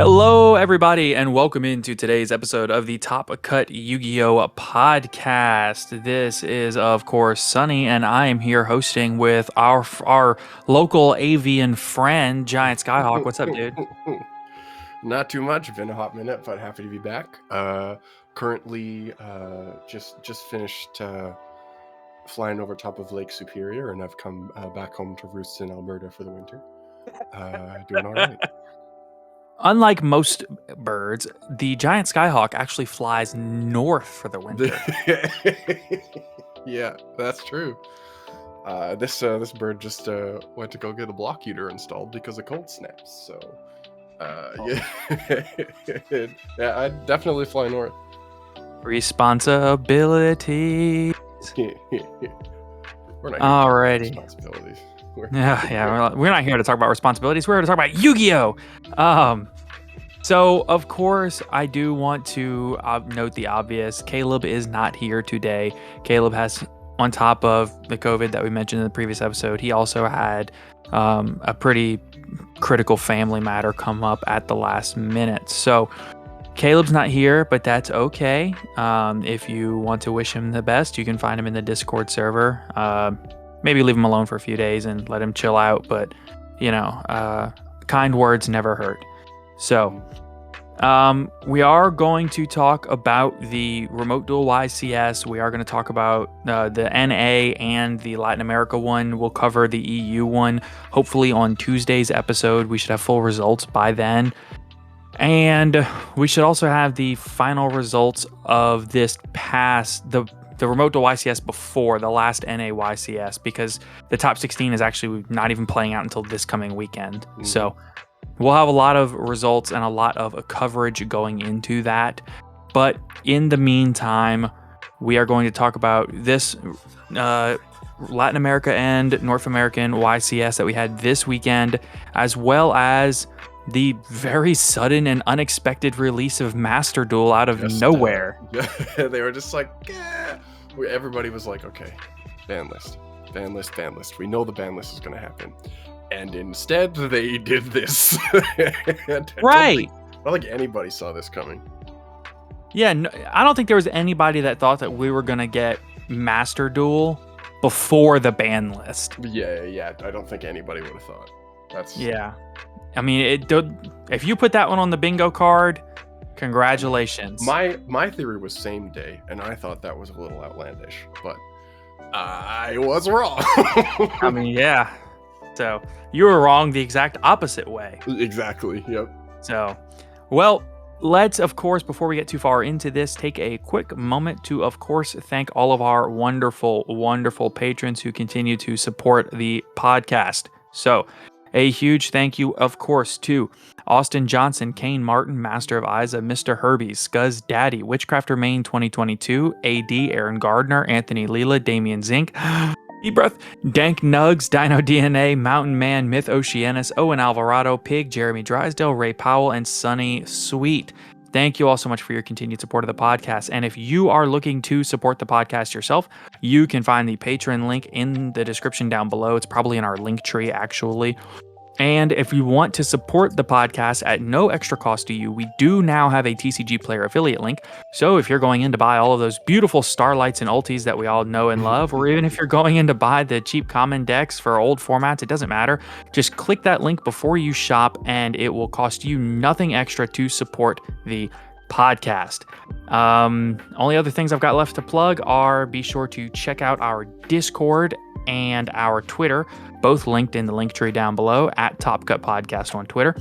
Hello, everybody, and welcome into today's episode of the Top Cut Yu-Gi-Oh! Podcast. This is, of course, Sunny, and I am here hosting with our local avian friend, GiantSkyHawk. What's up, dude? Not too much. Been a hot minute, but happy to be back. Currently, just finished flying over top of Lake Superior, and I've come back home to roost in Alberta for the winter. Doing all right. Unlike most birds, the GiantSkyHawk actually flies north for the winter. Yeah, that's true. This bird just went to go get a block heater installed because of cold snaps. So, yeah, yeah, I'd definitely fly north. Responsibility. We're not Alrighty. Responsibilities. We're not here to talk about responsibilities. We're here to talk about Yu-Gi-Oh! So, of course, I do want to note the obvious. Caleb is not here today. Caleb has, on top of the COVID that we mentioned in the previous episode, he also had a pretty critical family matter come up at the last minute. So, Caleb's not here, but that's okay. If you want to wish him the best, you can find him in the Discord server. Maybe leave him alone for a few days and let him chill out. But, kind words never hurt. So, we are going to talk about the Remote Duel YCS. We are going to talk about the NA and the Latin America one. We'll cover the EU one, hopefully on Tuesday's episode. We should have full results by then. And we should also have the final results of this past, the Remote Duel YCS before the last NA YCS, because the top 16 is actually not even playing out until this coming weekend. Mm-hmm. So we'll have a lot of results and a lot of coverage going into that. But in the meantime, we are going to talk about this Latin America and North American YCS that we had this weekend, as well as the very sudden and unexpected release of Master Duel out of nowhere. They were just like, yeah. Everybody was like, okay, ban list. We know the ban list is going to happen. And instead, they did this. Right. I don't think anybody saw this coming. Yeah, no, I don't think there was anybody that thought that we were going to get Master Duel before the ban list. Yeah. I don't think anybody would have thought. Yeah. I mean, if you put that one on the bingo card, congratulations. My theory was same day, and I thought that was a little outlandish, but I was wrong. I mean, yeah. So you were wrong the exact opposite way. Exactly. Yep. So, well, let's, of course, before we get too far into this, take a quick moment to, of course, thank all of our wonderful, wonderful patrons who continue to support the podcast. So, a huge thank you, of course, to Austin Johnson, Kane Martin, Master of Isa, Mr. Herbie, Scuzz Daddy, Witchcrafter Main 2022, AD, Aaron Gardner, Anthony Leela, Damian Zink, E-Breath, Dank Nugs, Dino DNA, Mountain Man, Myth Oceanus, Owen Alvarado, Pig, Jeremy Drysdale, Ray Powell, and Sunny Sweet. Thank you all so much for your continued support of the podcast. And if you are looking to support the podcast yourself, you can find the Patreon link in the description down below. It's probably in our link tree, actually. And if you want to support the podcast at no extra cost to you, we do now have a TCG Player affiliate link. So if you're going in to buy all of those beautiful Starlights and Ultis that we all know and love, or even if you're going in to buy the cheap common decks for old formats, it doesn't matter. Just click that link before you shop, and it will cost you nothing extra to support the podcast. Only other things I've got left to plug are be sure to check out our Discord and our Twitter, both linked in the link tree down below at Top Cut Podcast on Twitter.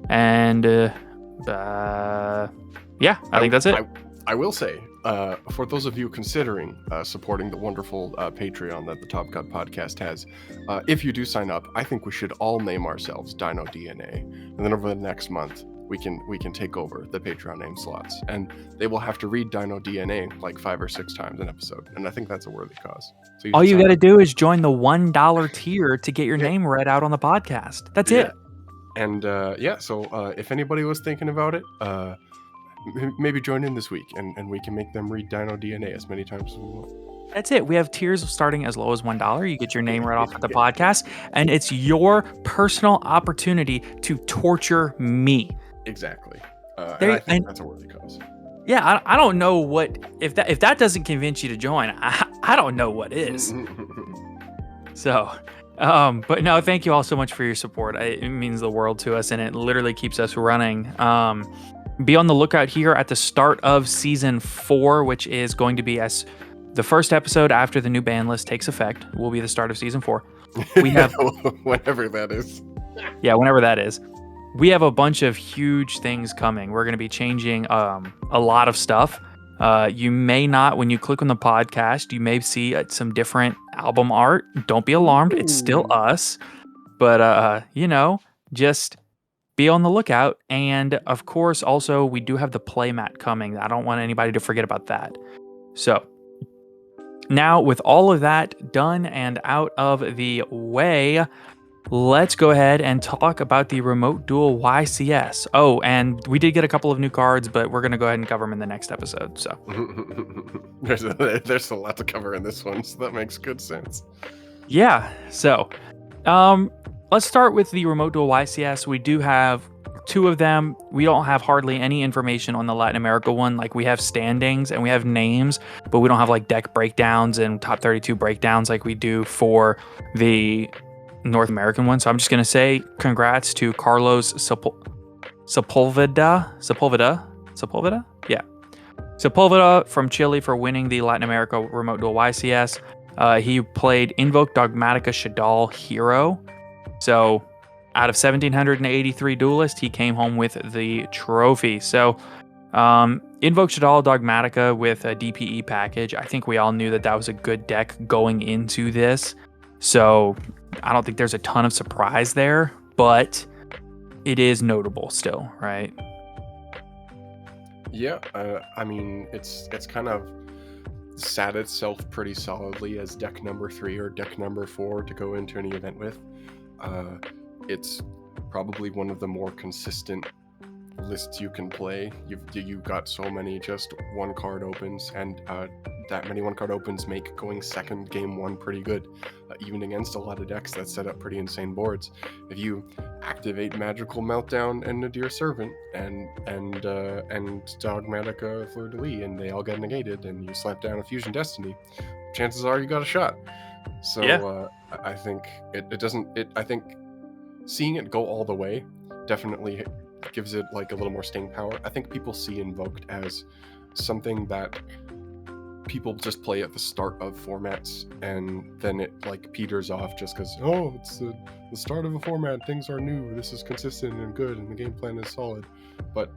And I think that's it. I will say, for those of you considering supporting the wonderful Patreon that the Top Cut Podcast has, if you do sign up, I think we should all name ourselves Dino DNA, and then over the next month we can take over the Patreon name slots, and they will have to read Dino DNA like 5 or 6 times an episode, and I think that's a worthy cause. So all you got to do is join the $1 tier to get your name read out on the podcast. That's it. And so if anybody was thinking about it, maybe join in this week, and we can make them read Dino DNA as many times as we want. That's it. We have tiers starting as low as $1. You get your name right off of the podcast, and it's your personal opportunity to torture me. Exactly. And I think that's a worthy cause. Yeah, I don't know what if that doesn't convince you to join. I don't know what is. So, but no, thank you all so much for your support. It means the world to us, and it literally keeps us running. Be on the lookout here at the start of season 4, which is going to be as the first episode after the new ban list takes effect. Will be the start of season 4. We have whenever that is. Yeah, whenever that is. We have a bunch of huge things coming. We're going to be changing a lot of stuff. You may not, when you click on the podcast, you may see some different album art. Don't be alarmed. It's still us. But, just be on the lookout. And of course, also, we do have the playmat coming. I don't want anybody to forget about that. So now with all of that done and out of the way, let's go ahead and talk about the Remote Duel YCS. Oh, and we did get a couple of new cards, but we're going to go ahead and cover them in the next episode. So there's a lot to cover in this one, so that makes good sense. Yeah. So let's start with the Remote Duel YCS. We do have 2 of them. We don't have hardly any information on the Latin America one. Like, we have standings and we have names, but we don't have like deck breakdowns and top 32 breakdowns like we do for the North American one. So I'm just going to say congrats to Carlos Sepulveda. Yeah. Sepulveda from Chile for winning the Latin America Remote Duel YCS. He played Invoke Dogmatica Shadal Hero. So out of 1,783 duelists, he came home with the trophy. So Invoke Shadal Dogmatica with a DPE package. I think we all knew that was a good deck going into this. So I don't think there's a ton of surprise there, but it is notable still, right? Yeah, I mean, it's kind of sat itself pretty solidly as deck number 3 or deck number 4 to go into any event with. It's probably one of the more consistent lists you can play. You've got so many just 1-card opens, and that many 1-card opens make going second game 1 pretty good, even against a lot of decks that set up pretty insane boards. If you activate Magical Meltdown and Nadir Servant and Dogmatica Fleur de Lis, and they all get negated, and you slap down a Fusion Destiny, chances are you got a shot. So yeah. I think I think seeing it go all the way definitely gives it like a little more staying power. I think people see Invoked as something that people just play at the start of formats, and then it like peters off just because, it's the start of a format, things are new, this is consistent and good, and the game plan is solid. But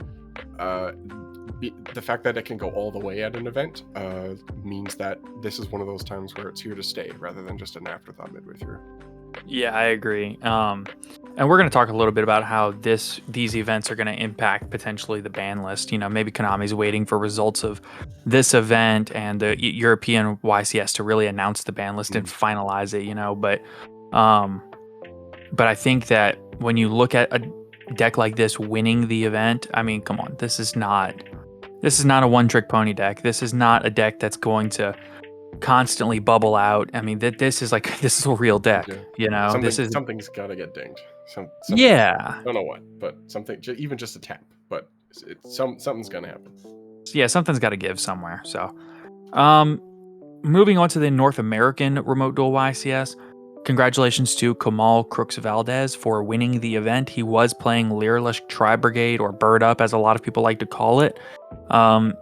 the fact that it can go all the way at an event means that this is one of those times where it's here to stay rather than just an afterthought midway through. Yeah, I agree. And we're going to talk a little bit about how these events are going to impact potentially the ban list. Maybe Konami's waiting for results of this event and the European YCS to really announce the ban list and finalize it. But I think that when you look at a deck like this winning the event, I mean, come on, this is not a one-trick pony deck. This is not a deck that's going to constantly bubble out. I mean, this is a real deck. Yeah. Something's got to get dinged. Yeah. I don't know what, but something, even just a tap. But something's gonna happen. Yeah, something's got to give somewhere. So, moving on to the North American Remote Duel YCS. Congratulations to Kamal Crooks Valdez for winning the event. He was playing Lyrilish Tri-Brigade, or Bird Up as a lot of people like to call it.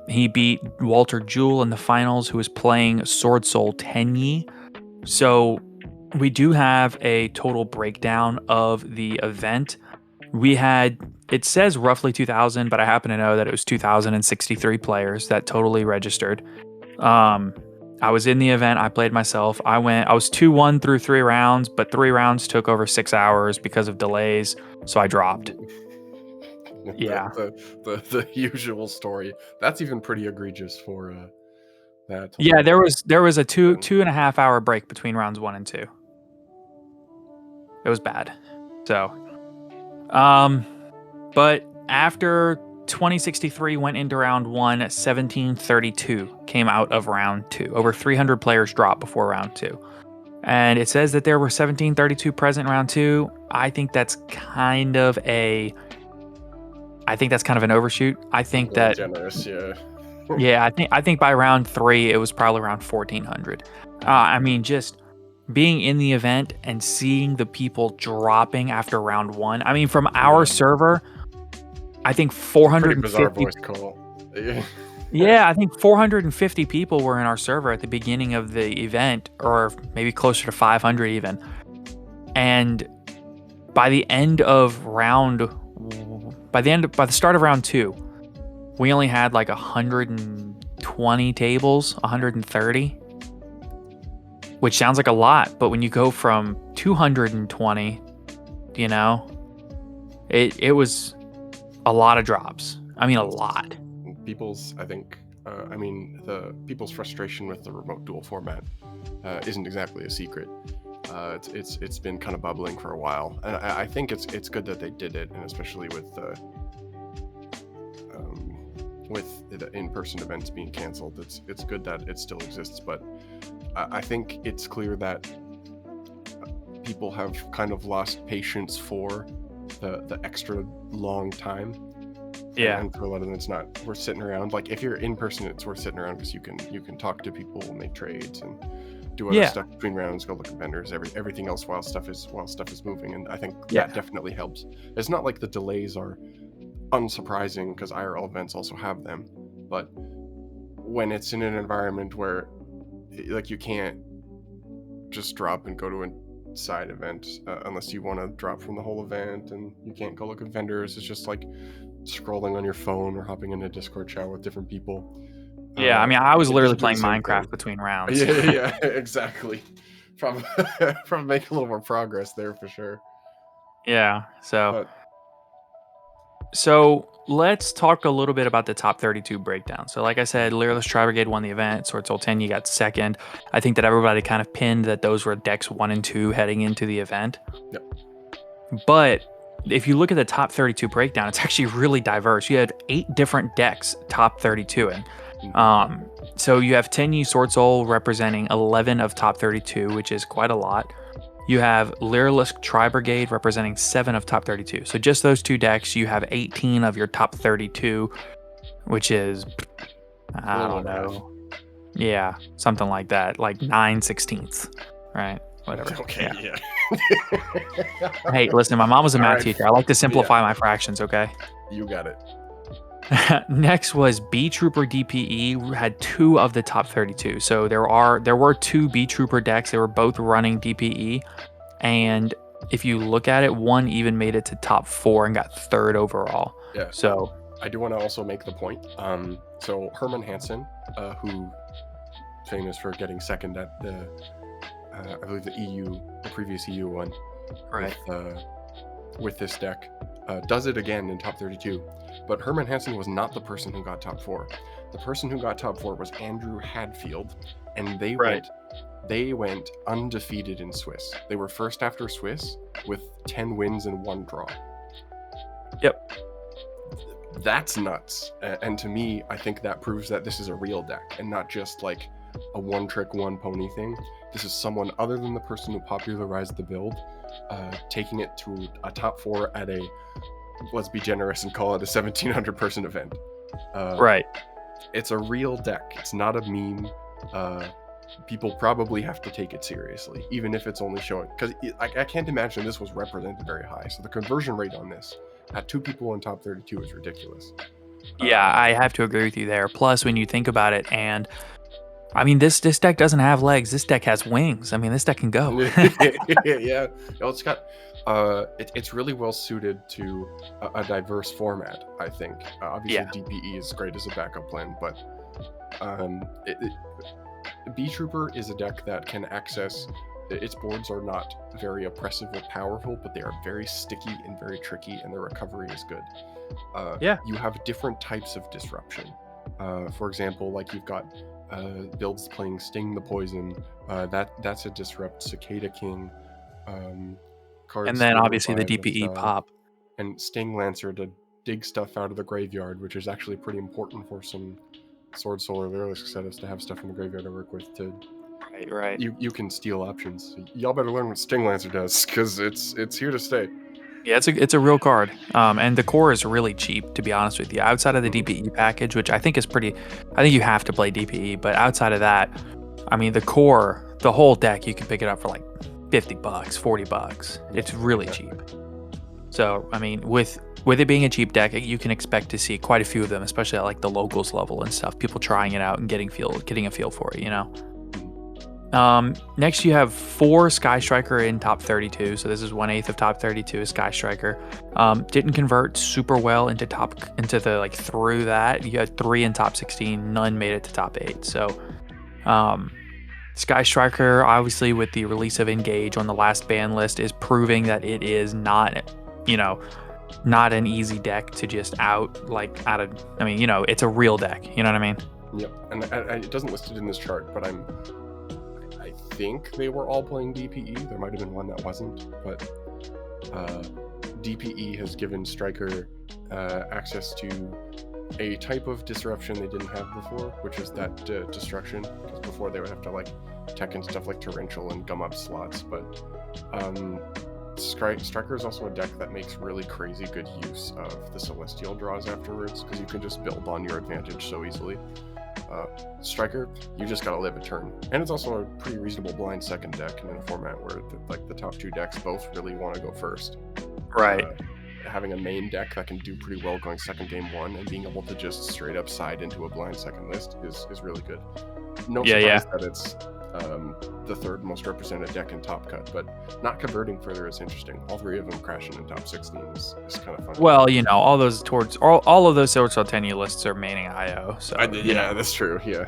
He beat Walter Jewell in the finals, who was playing Sword Soul Tenyi. So we do have a total breakdown of the event. It says roughly 2,000, but I happen to know that it was 2,063 players that totally registered. I was in the event. I played myself. I was 2-1 through 3 rounds, but 3 rounds took over 6 hours because of delays, so I dropped. Yeah. The usual story. That's even pretty egregious for that. Yeah, there was a 2.5 hour break between rounds 1 and 2. It was bad. So, but after 2063 went into round 1, 1732 came out of round 2. Over 300 players dropped before round 2. And it says that there were 1732 present in round 2. I think that's kind of a I think that's kind of an overshoot. I A think little that generous, yeah. yeah, I think by round 3 it was probably around 1400. I mean, just being in the event and seeing the people dropping after round 1. I mean, from our Yeah. server, I think It's a pretty bizarre 450. voice call. Yeah. Yeah, I think 450 people were in our server at the beginning of the event, or maybe closer to 500 even. And by the end of round, by the start of round 2, we only had like 120 tables, 130, which sounds like a lot, but when you go from 220, you know, it was a lot of drops. I mean, a lot. The people's frustration with the remote duel format isn't exactly a secret. It's been kind of bubbling for a while, and I think it's good that they did it, and especially with the in-person events being canceled, it's good that it still exists. But I think it's clear that people have kind of lost patience for the extra long time. Yeah. And for a lot of them, it's not worth sitting around. Like if you're in person, it's worth sitting around because you can talk to people, make trades, and do other stuff between rounds, go look at vendors, everything else while stuff is moving. And I think that definitely helps. It's not like the delays are unsurprising because IRL events also have them, but when it's in an environment where like you can't just drop and go to a side event unless you want to drop from the whole event, and you can't go look at vendors, it's just like scrolling on your phone or hopping in a Discord chat with different people. Yeah, I mean, I was it literally doesn't do the playing same Minecraft thing. between rounds. Yeah, exactly. Probably make a little more progress there for sure. Yeah, But so let's talk a little bit about the top 32 breakdown. So like I said, Lyrilless Tri-Brigade won the event, Sword Soul 10, you got second. I think that everybody kind of pinned that those were decks 1 and 2 heading into the event. Yep. But if you look at the top 32 breakdown, it's actually really diverse. You had 8 different decks top 32ing. So you have Tenyi Sword Soul representing 11 of top 32, which is quite a lot. You have Lyrilless Tri-Brigade representing 7 of top 32. So just those 2 decks, you have 18 of your top 32, which is, I don't know. Yeah, something like that, like 9/16, right? Whatever. Okay, yeah. Hey, listen, my mom was a math right. teacher. I like to simplify my fractions, okay? You got it. Next was B Trooper DPE, had 2 of the top 32. So there were 2 B Trooper decks. They were both running DPE, and if you look at it, one even made it to top 4 and got 3rd overall. Yeah. So I do want to also make the point. So Herman Hansen, who famous for getting second at the I believe the previous EU one, right. with this deck, does it again in top 32. But Herman Hansen was not the person who got top 4. The person who got top 4 was Andrew Hadfield, and they went undefeated in Swiss. They were first after Swiss with 10 wins and 1 draw. Yep. That's nuts. And to me, I think that proves that this is a real deck and not just like a one-trick, one-pony thing. This is someone other than the person who popularized the build, taking it to a top 4 at a, let's be generous and call it a 1,700 person event. Right. It's a real deck. It's not a meme. People probably have to take it seriously, even if it's only showing, because I can't imagine this was represented very high. So the conversion rate on this at 2 people in top 32 is ridiculous. Yeah, I have to agree with you there. Plus, when you think about it, and I mean, this deck doesn't have legs. This deck has wings. I mean, this deck can go. Yeah, it's got. It's really well suited to a diverse format, I think. Obviously, DPE is great as a backup plan, but B Trooper is a deck that can access. Its boards are not very oppressive or powerful, but they are very sticky and very tricky, and their recovery is good. You have different types of disruption. For example, like you've got builds playing Sting the Poison. That's a disrupt. Cicada King. And then obviously the DPE pop. And Sting Lancer to dig stuff out of the graveyard, which is actually pretty important for some Sword Soul or Lyrilless setups to have stuff in the graveyard to work with. Right. You can steal options. Y'all better learn what Sting Lancer does, because it's here to stay. Yeah, it's a real card. And the core is really cheap, to be honest with you. Outside of the Mhm. DPE package, which I think is pretty, I think you have to play DPE. But outside of that, I mean, the core, the whole deck, you can pick it up for like $50, $40. It's really Yeah. cheap. So I mean, with it being a cheap deck, you can expect to see quite a few of them, especially at like the locals level and stuff. People trying it out and getting a feel for it. Next you have 4 Sky Striker in top 32. So this is 1/8 of top 32 is Sky Striker. Didn't convert super well into the like through that. You had 3 in top 16, none made it to top 8. So Sky Striker, obviously with the release of Engage on the last ban list, is proving that it is not, not an easy deck to just out of. I mean, it's a real deck. You know what I mean? Yep. And it doesn't list it in this chart, but I think they were all playing DPE. There might have been one that wasn't, but DPE has given Striker access to a type of disruption they didn't have before, which is that destruction. Because before they would have to like tech and stuff like torrential and gum up slots, but Striker is also a deck that makes really crazy good use of the Celestial draws afterwards, because you can just build on your advantage so easily. Striker, you just gotta live a turn, and it's also a pretty reasonable blind second deck in a format where the top 2 decks both really want to go first. Right. Having a main deck that can do pretty well going second game 1 and being able to just straight up side into a blind second list is really good. No surprise that it's the 3rd most represented deck in Top Cut, but not converting further is interesting. All 3 of them crashing in top 16 is kind of fun. Well, all those all of those Silver 10U lists are maining IO. So that's true. Yeah.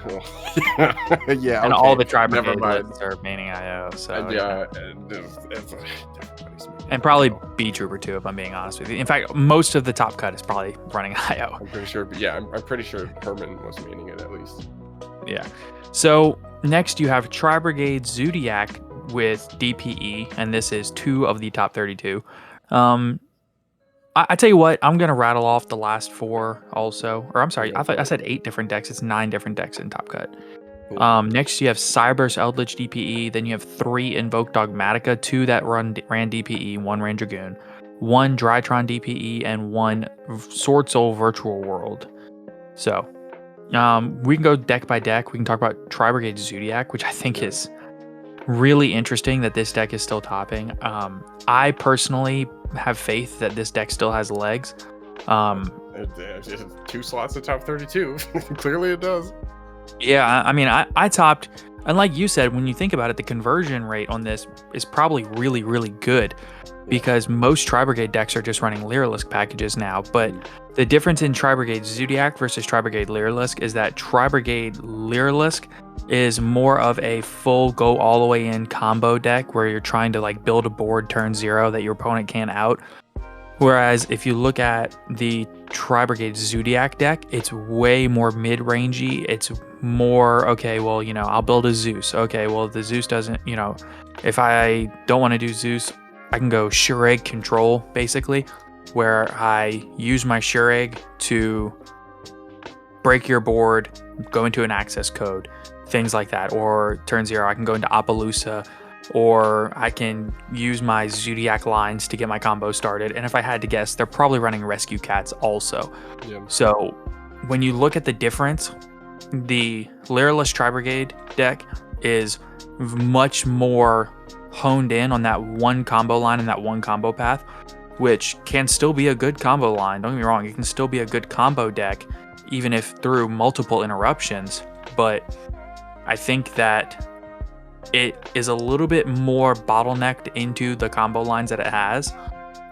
Yeah. And okay. all the Tri Never Brigade mind. lists are maining IO. So and and probably B Trooper too, if I'm being honest with you. In fact, most of the Top Cut is probably running IO. I'm pretty sure. But yeah, I'm pretty sure Herman was maining it at least. Yeah. So next you have Tri Brigade Zodiac with DPE, and this is 2 of the top 32. I tell you what, I'm gonna rattle off the last 4 also. Or I'm sorry, I said 8 different decks. It's 9 different decks in Top Cut. Next you have Cyberse Eldritch DPE. Then you have 3 Invoke Dogmatica, 2 that ran DPE, 1 ran Dragoon, 1 Drytron DPE, and 1 Sword Soul Virtual World. So we can go deck by deck. We can talk about Tri Brigade Zodiac, which I think is really interesting that this deck is still topping. I personally have faith that this deck still has legs. 2 slots at top 32. Clearly it does. Yeah, I mean, I topped, and like you said, when you think about it, the conversion rate on this is probably really, really good, because most Tri Brigade decks are just running Lyrilusc packages now. But the difference in Tri Brigade Zodiac versus Tri Brigade Lyrilusc is that Tri Brigade Lyrilusc is more of a full go all the way in combo deck where you're trying to like build a board turn 0 that your opponent can't out. Whereas if you look at the Tri Brigade Zodiac deck, it's way more mid-rangey. It's more, okay, well, I'll build a Zeus. Okay, well, if the Zeus doesn't, if I don't want to do Zeus, I can go Shureg Control, basically, where I use my Shureg to break your board, go into an access code, things like that. Or turn 0, I can go into Appaloosa, or I can use my Zodiac lines to get my combo started. And if I had to guess, they're probably running Rescue Cats also. Yeah. So when you look at the difference, the Lyrilusc Tri Brigade deck is much more honed in on that one combo line and that one combo path, which can still be a good combo line. Don't get me wrong, it can still be a good combo deck, even if through multiple interruptions. But I think that it is a little bit more bottlenecked into the combo lines that it has,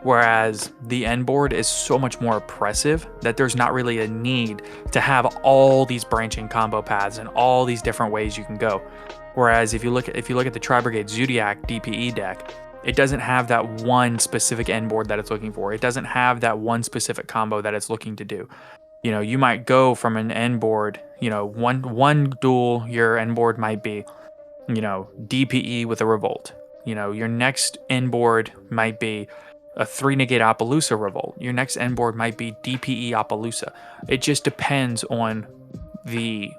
whereas the end board is so much more oppressive that there's not really a need to have all these branching combo paths and all these different ways you can go. Whereas if you look at the Tri Brigade Zodiac DPE deck, it doesn't have that one specific end board that it's looking for. It doesn't have that one specific combo that it's looking to do. You might go from an end board, one duel, your end board might be DPE with a Revolt. Your next end board might be a 3 negate Appaloosa Revolt. Your next end board might be DPE Appaloosa. It just depends on the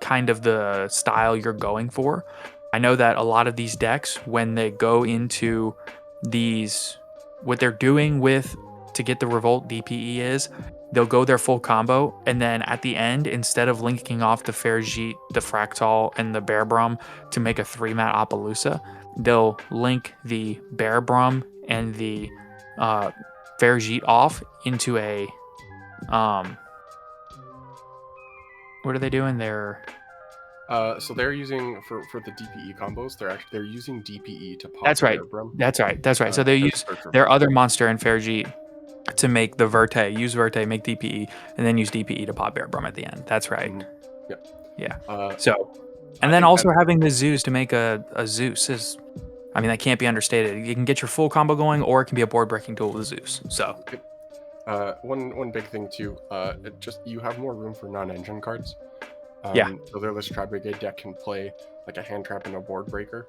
kind of the style you're going for. I know that a lot of these decks, when they go into these what they're doing with to get the Revolt DPE is they'll go their full combo, and then at the end, instead of linking off the Ferjit, the Fractal, and the Bearbrum to make a 3-mat Appaloosa, they'll link the Bearbrum and the Ferjit off into a what are they doing? So they're using for the DPE combos. They're using DPE to pop That's right. Bearbrum. That's right. That's right. So they As use search their revolt. other monster in Ferjit to make the Verte, use Verte, make DPE, and then use DPE to pop Bearbrum at the end. That's right. Yep. Yeah. So, and I then think also having the Zeus to make a Zeus is, I mean, that can't be understated. You can get your full combo going, or it can be a board breaking duel with Zeus. So, one big thing too. You have more room for non-engine cards. yeah. The Leerless Tri-Brigade deck can play like a hand trap and a board breaker,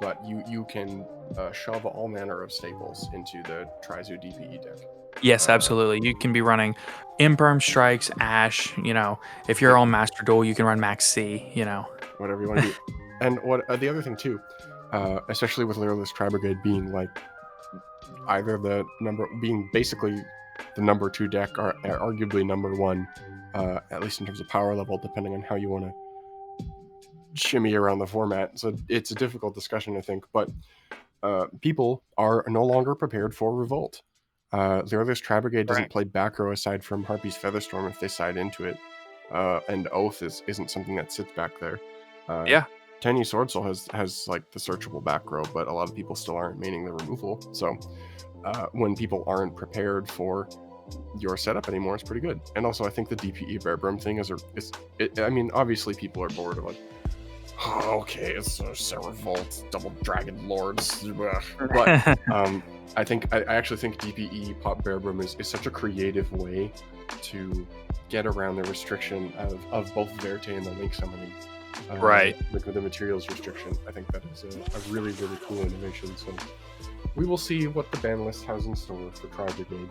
but you can shove all manner of staples into the Trizu DPE deck. Yes, absolutely. You can be running Imperm Strikes, Ash, if you're on Master Duel, you can run Max C, Whatever you want to do. And what the other thing too, especially with Leerless Tri-Brigade being like either being basically the number 2 deck or arguably number 1, at least in terms of power level, depending on how you want to shimmy around the format. So it's a difficult discussion, I think, but people are no longer prepared for Revolt. Leerless Tri-Brigade doesn't play back row aside from Harpy's Featherstorm if they side into it, and Oath isn't something that sits back there. Yeah. Tiny Swordsoul has like the searchable back row, but a lot of people still aren't maining the removal. So when people aren't prepared for your setup anymore, it's pretty good. And also, I think the DPE Bearbrum thing I mean, obviously people are bored of like, oh, okay, it's a Revolt, double Dragon Lords, but I actually think DPE Pop Bearbrum is such a creative way to get around the restriction of both Verte and the Link summoning. Right. With the materials restriction. I think that is a really, really cool innovation. So we will see what the ban list has in store for Tri-Brigade.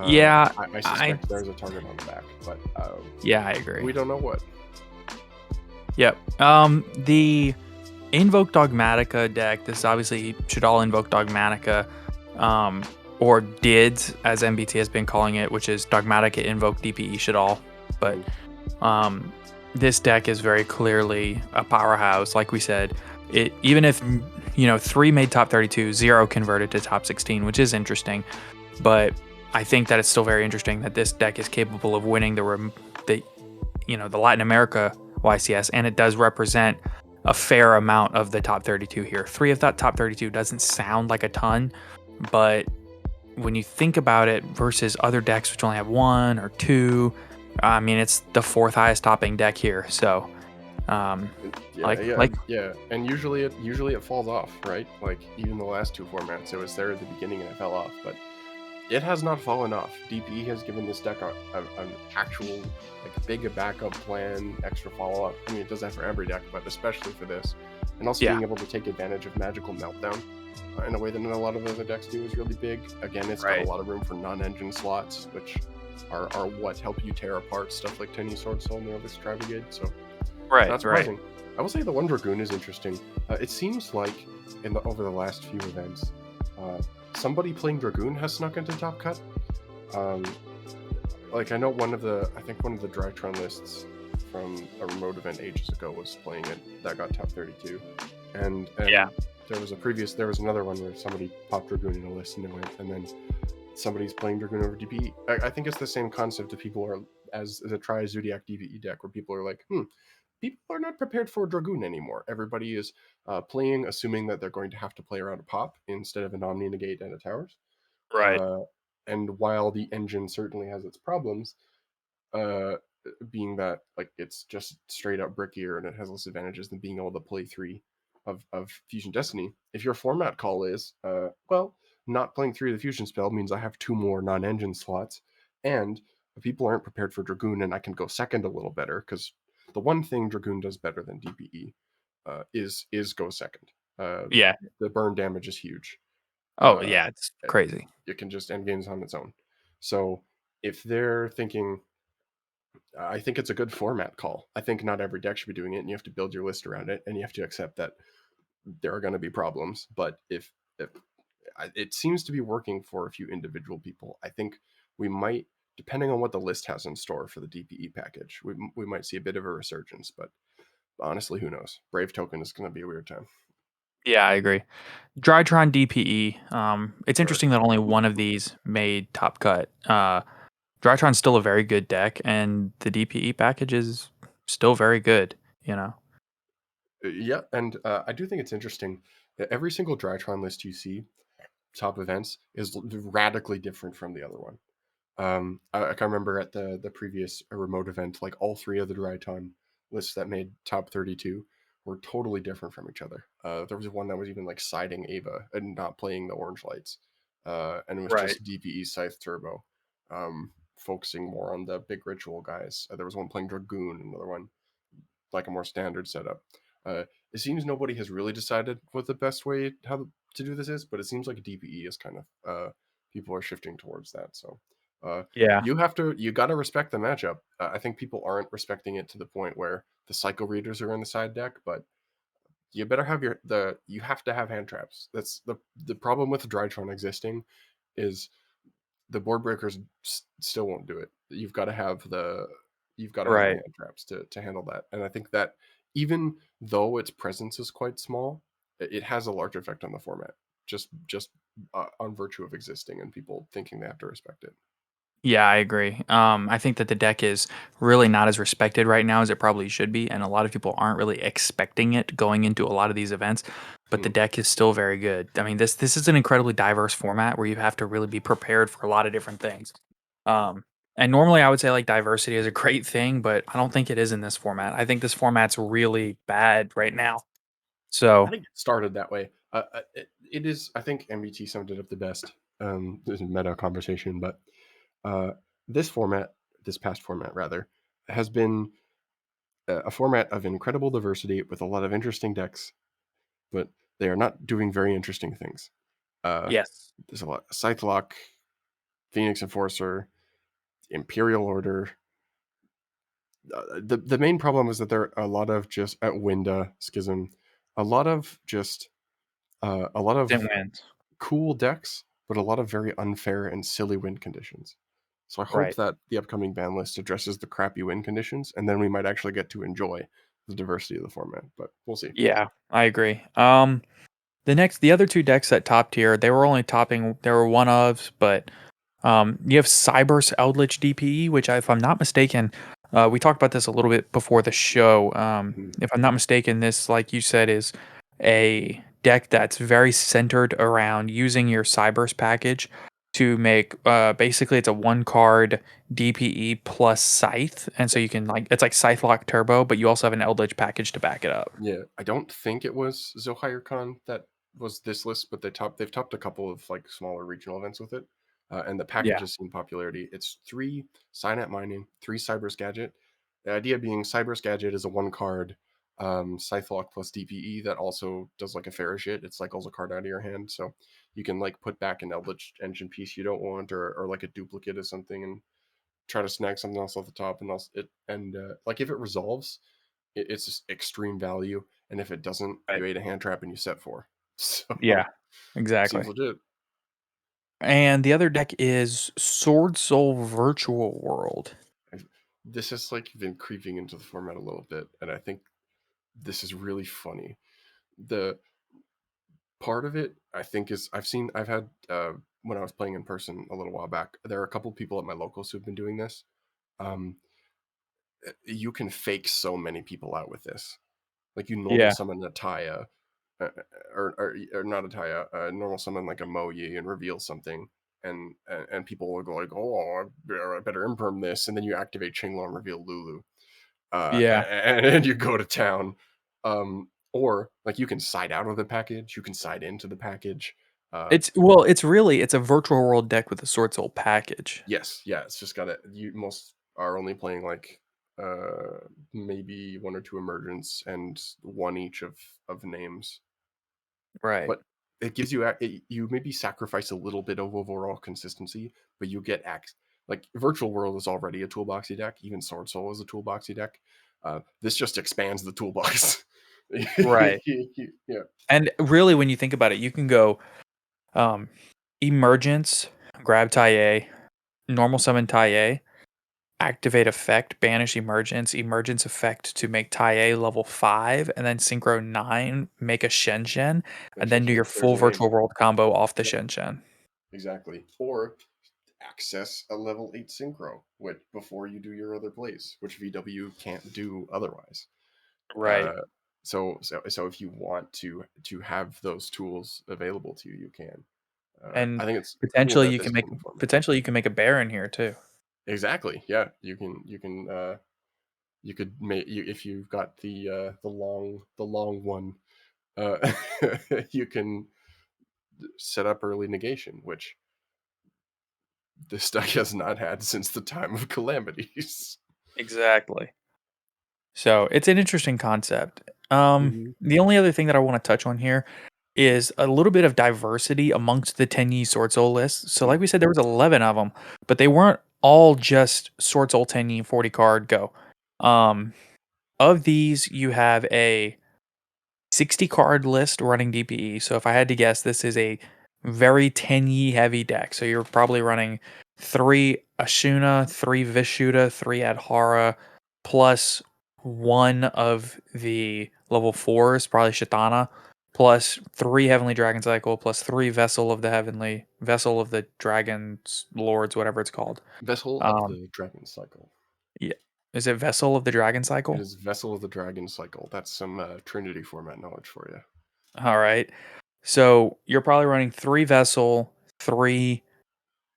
Yeah. I suspect there's a target on the back, but yeah, I agree. We don't know what. Yep. The Invoke Dogmatica deck, this obviously should all invoke Dogmatica, or DIDS, as MBT has been calling it, which is Dogmatica Invoke DPE should all. But this deck is very clearly a powerhouse. Like we said, even if 3 made top 32, 0 converted to top 16, which is interesting. But I think that it's still very interesting that this deck is capable of winning the Latin America YCS, and it does represent a fair amount of the top 32 here. 3 of that top 32 doesn't sound like a ton, but when you think about it versus other decks which only have 1 or 2, I mean, it's the 4th highest topping deck here. So, and usually it falls off, right? Like even the last 2 formats, it was there at the beginning and it fell off, but it has not fallen off. DPE has given this deck an actual big backup plan, extra follow-up. I mean, it does that for every deck, but especially for this. And also being able to take advantage of Magical Meltdown in a way that not a lot of other decks do is really big. Again, it's got a lot of room for non-engine slots, which are what help you tear apart stuff like Tiny Swordsoul and Leerless Tri-Brigade. So that's surprising. I will say the One Dragoon is interesting. It seems like over the last few events, somebody playing Dragoon has snuck into Top Cut. I know one of the Drytron lists from a remote event ages ago was playing it. That got top 32. And there was another one where somebody popped Dragoon in a list and it went, and then somebody's playing Dragoon over DPE. I think it's the same concept that people are as a Tri Zodiac DPE deck, where people are like, people are not prepared for Dragoon anymore. Everybody is playing assuming that they're going to have to play around a pop instead of an Omni Negate and a Towers. Right. And while the engine certainly has its problems, being that it's just straight up brickier and it has less advantages than being able to play 3 of Fusion Destiny. If your format call is, not playing 3 of the Fusion spell means I have 2 more non-engine slots, and people aren't prepared for Dragoon, and I can go second a little better, because the one thing Dragoon does better than DPE is go second. The burn damage is huge. It's crazy. It can just end games on its own. So if they're thinking, I think it's a good format call. I think not every deck should be doing it, and you have to build your list around it, and you have to accept that there are going to be problems. But if it seems to be working for a few individual people. I think we might, depending on what the list has in store for the DPE package, we might see a bit of a resurgence. But honestly, who knows? Brave Token is going to be a weird time. Yeah, I agree. Drytron DPE. It's Sure. interesting that only one of these made top cut. Drytron's still a very good deck, and the DPE package is still very good. You know. Yeah, and I do think it's interesting that every single Drytron list you see, top events, is radically different from the other one. I can remember at the previous remote event, like all three of the Drytron lists that made top 32 were totally different from each other. There was one that was even like siding Ava and not playing the orange lights, and it was Right. just DPE Scythe Turbo, focusing more on the big ritual guys. There was one playing Dragoon, another one like a more standard setup. It seems nobody has really decided what the best way how to do this is, but it seems like a DPE is kind of people are shifting towards that. So Yeah. you got to respect the matchup. I think people aren't respecting it to the point where the cycle readers are in the side deck, but you better have you have to have hand traps. That's the problem with Drytron existing is the board breakers still won't do it. You've got to have the Right. hand traps to handle that. And I think that even though its presence is quite small, it has a large effect on the format. Just on virtue of existing and people thinking they have to respect it. Yeah, I agree. I think that the deck is really not as respected right now as it probably should be, and a lot of people aren't really expecting it going into a lot of these events. But the Hmm. deck is still very good. I mean, this is an incredibly diverse format where you have to really be prepared for a lot of different things. Um, and normally I would say like diversity is a great thing, but I don't think it is in this format. I think this format's really bad right now. I So think it started that way. It is. I think MBT summed it up the best. There's a meta conversation, but uh, this format, this past format rather, has been a format of incredible diversity with a lot of interesting decks, but they are not doing very interesting things. Uh, yes, there's a lot of Scythelock, Phoenix Enforcer, Imperial Order. The main problem is that there are a lot of just at Winda Schism, a lot of just a lot didn't of win. cool decks, but a lot of very unfair and silly win conditions. So I hope Right. that the upcoming ban list addresses the crappy win conditions, and then we might actually get to enjoy the diversity of the format. But we'll see. Yeah, I agree. The other two decks at top tier, they were only topping. There were one ofs, but you have Cyber's Eldritch DPE, which, if I'm not mistaken, we talked about this a little bit before the show. Mhm. If I'm not mistaken, this, like you said, is a deck that's very centered around using your Cyber's package to make. Basically, it's a one card DPE plus Scythe, and so you can like it's like Scythe Lock Turbo, but you also have an Eldritch package to back it up. Yeah, I don't think it was Zohire Khan that was this list, but they've topped a couple of like smaller regional events with it, and the package Yeah, has seen popularity. It's 3 Synapse Mining, 3 Cyber's Gadget. The idea being Cyber's Gadget is a one card Scythelock plus DPE that also does like a Farashit. It cycles a card out of your hand, so you can like put back an Eldritch Engine piece you don't want, or like a duplicate of something, and try to snag something else off the top, and also it and like if it resolves it's just extreme value. And if it doesn't, right. you ate a hand trap and you set 4. Yeah, So seems exactly. legit. And the other deck is Sword Soul Virtual World. I've, this has like been creeping into the format a little bit, and I think this is really funny. The part of it, I think, is I've had when I was playing in person a little while back. There are a couple people at my locals who've been doing this. Um, you can fake so many people out with this. Like you normal Yeah. summon a Taya, uh, or not a Taya, normal summon like a Moyi and reveal something, and people will go like, oh, I better imperm this, and then you activate Chinglo and reveal Lulu, Yeah. and you go to town, or like you can side out of the package, you can side into the package. It's a virtual world deck with a Sword Soul package. Yes, yeah, it's just got it. You most are only playing like maybe one or two emergence and one each of names, Right. but it gives you you maybe sacrifice a little bit of overall consistency, but you get like Virtual World is already a toolboxy deck. Even Sword Soul is a toolboxy deck. This just expands the toolbox. Right. Yeah, And really when you think about it, you can go Um, Emergence, grab Taie, normal summon Taie, activate effect, banish Emergence, Emergence effect to make Taie level 5, and then Synchro 9, make a Shen, and then do your There's full a way. Virtual World combo off the Yep, Shen. exactly. Or access a level 8 synchro which, before you do your other plays, which VW can't do otherwise. Right. Uh, so if you want to have those tools available to you, you can. And I think it's cool potentially that you this can is make in the format. potentially you can make a Baron here too. Exactly. Yeah, you could make you if you've got the long one. Uh, you can set up early negation, which this deck has not had since the time of calamities. Exactly. So it's an interesting concept. Mhm. The only other thing that I want to touch on here is a little bit of diversity amongst the 10 Yi Sword Soul lists. So, like we said, there was 11 of them, but they weren't all just Sword Soul 10 Yi 40 card go. Um, of these, you have a 60 card list running DPE. So, if I had to guess, this is a very 10 Yi heavy deck. So, you're probably running 3 Ashuna, 3 Vishuddha, 3 Adhara, plus one of the level 4s, probably Shatana, plus 3 Heavenly Dragon Cycle, plus 3 Vessel of the Dragons Lords, whatever it's called. Vessel of Um, the Dragon Cycle. yeah. Is it Vessel of the Dragon It Cycle? is Vessel of the Dragon Cycle. That's some Trinity format knowledge for you. All right. So you're probably running 3 Vessel, 3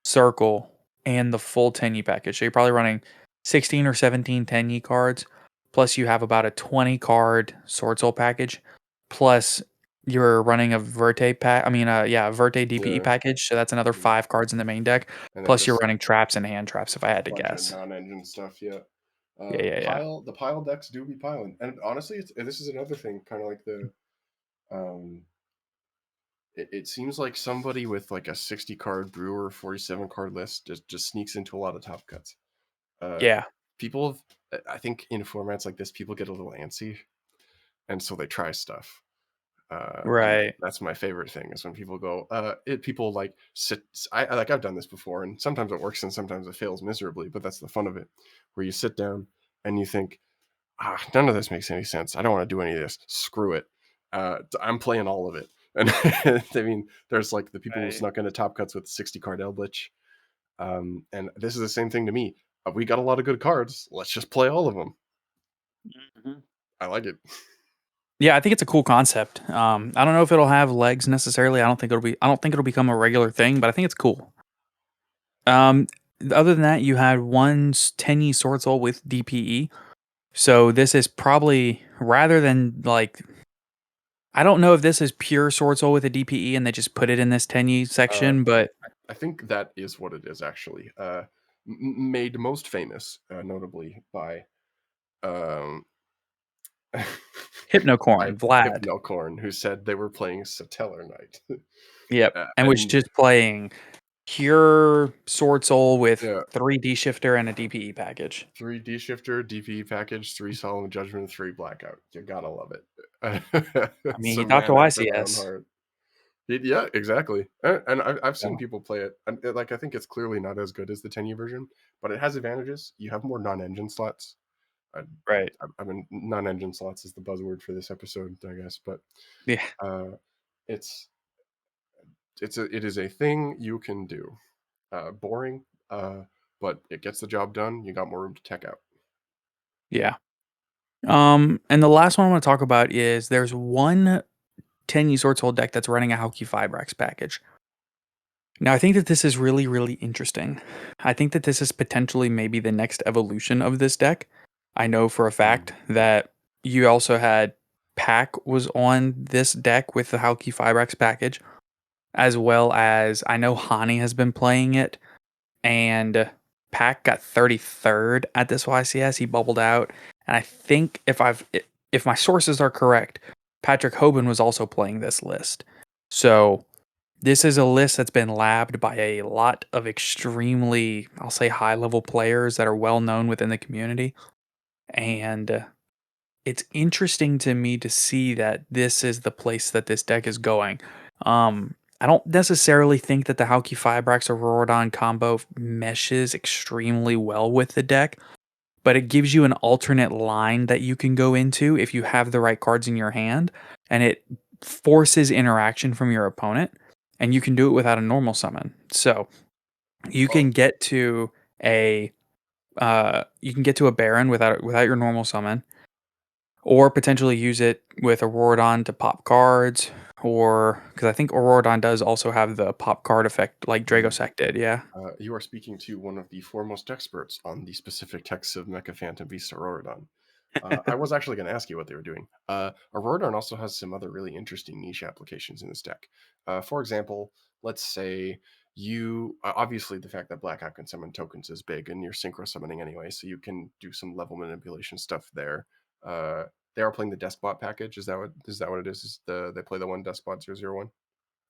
Circle, and the full 10E package. So you're probably running 16 or 17 10E cards, plus you have about a 20 card Sword Soul package, plus you're running a Verte pack. I mean, Verte DPE Yeah, package. So that's another 5 cards in the main deck. and then Plus you're just running traps and hand traps, if I had to bunch of guess. non-engine stuff. Yeah. Yeah. The pile decks do be piling, and honestly, this is another thing, kind of like the um. It seems like somebody with like a 60 card brewer 47 card list just sneaks into a lot of top cuts. Uh, Yeah. people, I think in formats like this, people get a little antsy, and so they try stuff. And Right. that's my favorite thing is when people go, people like sit. I've done this before, and sometimes it works and sometimes it fails miserably. But that's the fun of it, where you sit down and you think, none of this makes any sense. I don't want to do any of this. Screw it. I'm playing all of it. And I mean, there's like the people who Right. snuck into top cuts with 60 card Eldritch. And this is the same thing to me. We got a lot of good cards. Let's just play all of them. Mhm. I like it. Yeah, I think it's a cool concept. I don't know if it'll have legs necessarily. I don't think it'll become a regular thing, but I think it's cool. Um, Other than that, you had one 10E Sword Soul with DPE. So this is probably rather than like I don't know if this is pure Sword Soul with a DPE and they just put it in this 10E Uh, section, but I think that is what it is actually. Made most famous, notably by um, by Hypnocorn, Vlad. Hypnocorn, who said they were playing Satellar Knight. Yep. And was And just playing pure Sword Soul with yeah, 3D shifter and a DPE package. 3D shifter, DP package, 3 Solemn Judgment, 3 Blackout. You gotta love it. I mean, It's a he talked to man after my own YCS. heart. Yeah, exactly. And I've Yeah. seen people play it, and like I think it's clearly not as good as the 10U version, but it has advantages. You have more non-engine slots. I, Right. I mean, non-engine slots is the buzzword for this episode, I guess. But Yeah. uh, it's it is a thing you can do. Boring, but it gets the job done. You got more room to tech out. Yeah. And the last one I want to talk about is there's one 10 Sword Soul deck that's running a Hauki Fibrax package. Now, I think that this is really, really interesting. I think that this is potentially maybe the next evolution of this deck. I know for a fact that you also had Pack was on this deck with the Hauki Fibrax package, as well as I know Hani has been playing it, and Pack got 33rd at this YCS. He bubbled out, and I think if my sources are correct, Patrick Hoban was also playing this list. So this is a list that's been labbed by a lot of extremely, I'll say, high level players that are well known within the community, and it's interesting to me to see that this is the place that this deck is going. I don't necessarily think that the Hauki Fibrax Aurorodon combo meshes extremely well with the deck, but it gives you an alternate line that you can go into if you have the right cards in your hand, and it forces interaction from your opponent, and you can do it without a normal summon. So you Well, can get to a Baron without your normal summon, or potentially use it with Aurorodon to pop cards, or because I think Aurorodon does also have the pop card effect like Dragossack did. Yeah. you are speaking to one of the foremost experts on the specific texts of Mecha Phantom Beast Aurorodon. I was actually going to ask you what they were doing. Aurorodon also has some other really interesting niche applications in this deck. For example, let's say you obviously the fact that Blackout can summon tokens is big, and you're synchro summoning anyway, so you can do some level manipulation stuff there. Uh, they are playing the Deskbot package. Is that what it is? They play the one Deskbot 001?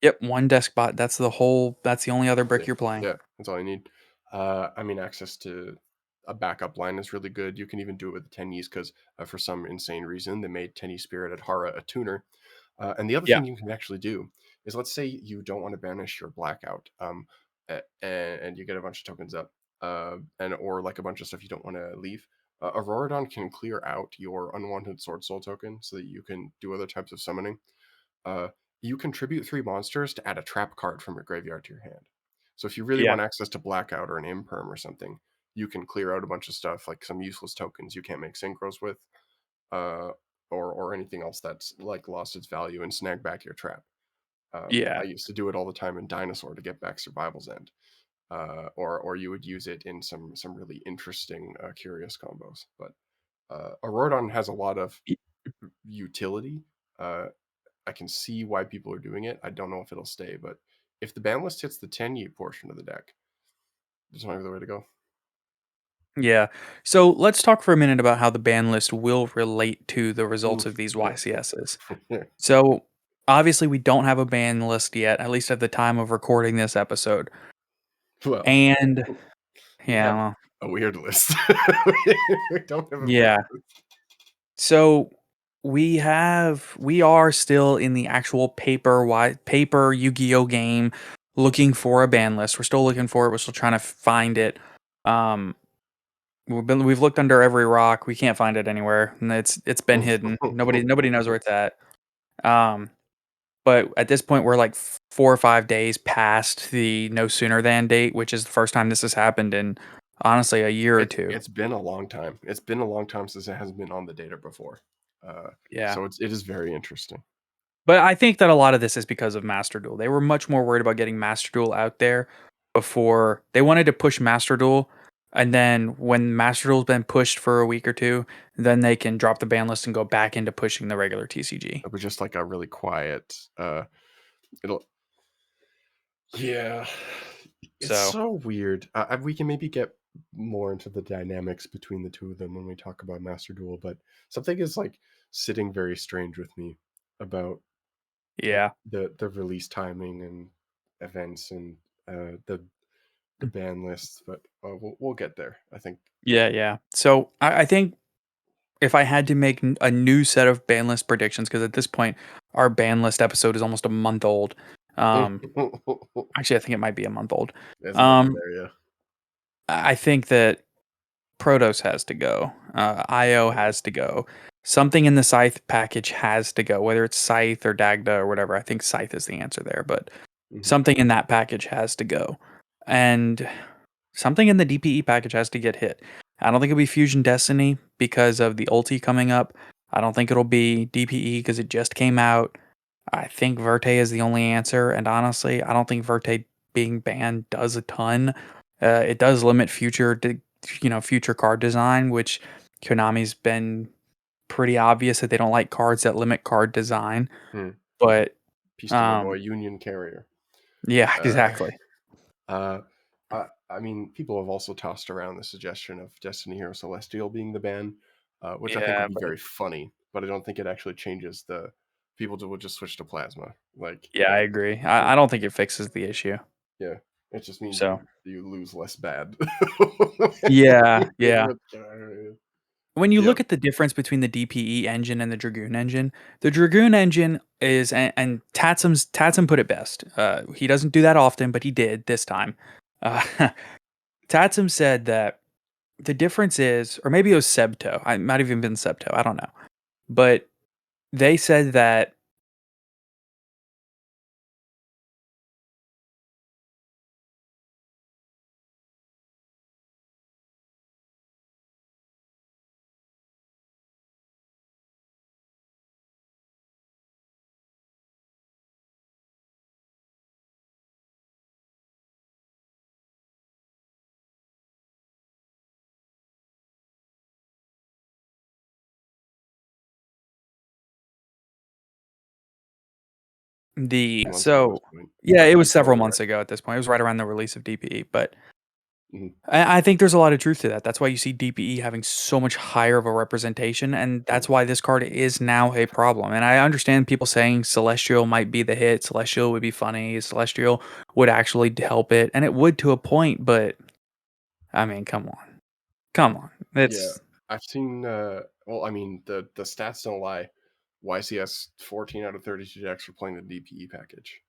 Yep. One Deskbot. That's the only other brick you're playing. Yeah, that's all you need. I mean, access to a backup line is really good. You can even do it with the Tennis because for some insane reason they made Tennis Spirit Hara a tuner. And the other Yeah. thing you can actually do is, let's say you don't want to banish your blackout, and you get a bunch of tokens up, and or like a bunch of stuff you don't want to leave. Aurorodon can clear out your unwanted Sword Soul token so that you can do other types of summoning. Uh, you contribute 3 monsters to add a trap card from your graveyard to your hand. So if you really Yeah. want access to Blackout or an Imperm or something, you can clear out a bunch of stuff like some useless tokens you can't make synchros with, uh, or anything else that's like lost its value and snag back your trap. Yeah. I used to do it all the time in Dinosaur to get back Survival's End, or you would use it in some really interesting, curious combos. But Aurorodon has a lot of Y- utility. Uh, I can see why people are doing it. I don't know if it'll stay, but if the ban list hits the 10U portion of the deck, there's no other way to go. Yeah. So let's talk for a minute about how the ban list will relate to the results of Oof, these yeah. YCSs. So obviously we don't have a ban list yet, at least at the time of recording this episode. Well, And we yeah, have well, a weird list. We don't have a ban yeah. list. So we are still in the actual paper Yu-Gi-Oh game looking for a ban list. We're still looking for it. We're still trying to find it. Um we've looked under every rock. We can't find it anywhere. And it's been hidden. Nobody knows where it's at. Um but at this point we're like 4 or 5 days past the no sooner than date, which is the first time this has happened in honestly a year or two. It's been a long time. It's been a long time since it hasn't been on the data before. Yeah. So it is very interesting. But I think that a lot of this is because of Master Duel. They were much more worried about getting Master Duel out there before they wanted to push Master Duel. And then when Master Duel's been pushed for a week or two, then they can drop the ban list and go back into pushing the regular TCG. It was just like a really quiet. It'll Yeah, it's So, so weird. We can maybe get more into the dynamics between the two of them when we talk about Master Duel, but something is like sitting very strange with me about like yeah. the release timing and events and the ban lists. But we'll get there. I think. Yeah, yeah. So, I think if I had to make a new set of ban list predictions, because at this point, our ban list episode is almost a month old. Um, actually, I think it might be a month old. It might be Um, there, yeah. I think that Protos has to go. IO Yeah. has to go. Something in the Scythe package has to go, whether it's Scythe or Dagda or whatever. I think Scythe is the answer there, but Mhm. something in that package has to go. And something in the DPE package has to get hit. I don't think it'll be Fusion Destiny because of the ulti coming up. I don't think it'll be DPE because it just came out. I think Verte is the only answer, and honestly, I don't think Verte being banned does a ton. It does limit future card design, which Konami's been pretty obvious that they don't like cards that limit card design. Hmm. But Peace to my boy, um, Union Carrier. yeah, Uh, exactly. Uh, I mean, people have also tossed around the suggestion of Destiny Hero Celestial being the ban, which I think would Yeah, be but very funny, but I don't think it actually changes the people will just switch to Plasma. Like, yeah, I agree. it, I don't think it fixes the issue. yeah, it just means So you lose less bad. yeah, yeah. when you Yep. look at the difference between the DPE engine and the Dragoon engine, the Dragoon engine is, and Tatsum put it best. He doesn't do that often, but he did this time. Uh, Tatsum said that the difference is, or maybe it was Sebto. I might have even been Sebto. I don't know, but they said that the Months ago at this so point. yeah, it was Go several ahead. months ago at this point. It was right around the release of DPE, but Mhm. I think there's a lot of truth to that. That's why you see DPE having so much higher of a representation, and that's why this card is now a problem. And I understand people saying Celestial might be the hit, Celestial would be funny, Celestial would actually help it, and it would to a point, but I mean, come on. Come on. Yeah, It's I've seen. Well, I mean, the stats don't lie. YCS 14 out of 32 decks are playing the DPE package.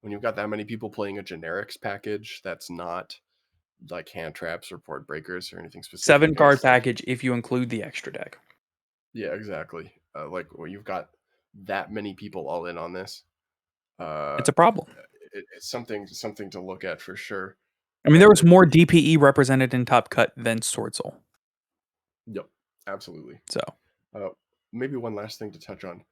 When you've got that many people playing a generics package, that's not like hand traps or port breakers or anything specific. 7 card It's like, package if you include the extra deck. yeah, exactly. Like when you've got that many people all in on this, uh, It's a problem. it's something to look at for sure. I mean, there And was more DPE represented in Top Cut than Sword Soul. yep, absolutely. So Uh, Maybe one last thing to touch on.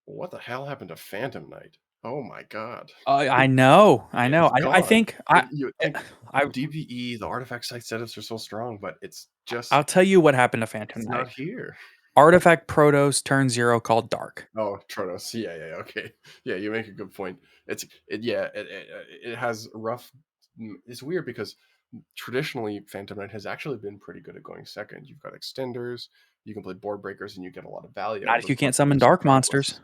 What the hell happened to Phantom Knight? Oh my god. I know, I know. It's I gone. think I You would think I DPE, the artifact site setups are so strong, but it's I'll just tell you what happened to Phantom it's Knight. not here. Artifact Protos turn 0 called Dark. Oh, Tronos. Yeah, okay. Yeah, you make a good point. It has rough. It's weird because traditionally Phantom Knight has actually been pretty good at going second. You've got extenders, you can play board breakers, and you get a lot of value out Not of if those you can't board summon breakers dark regardless. monsters.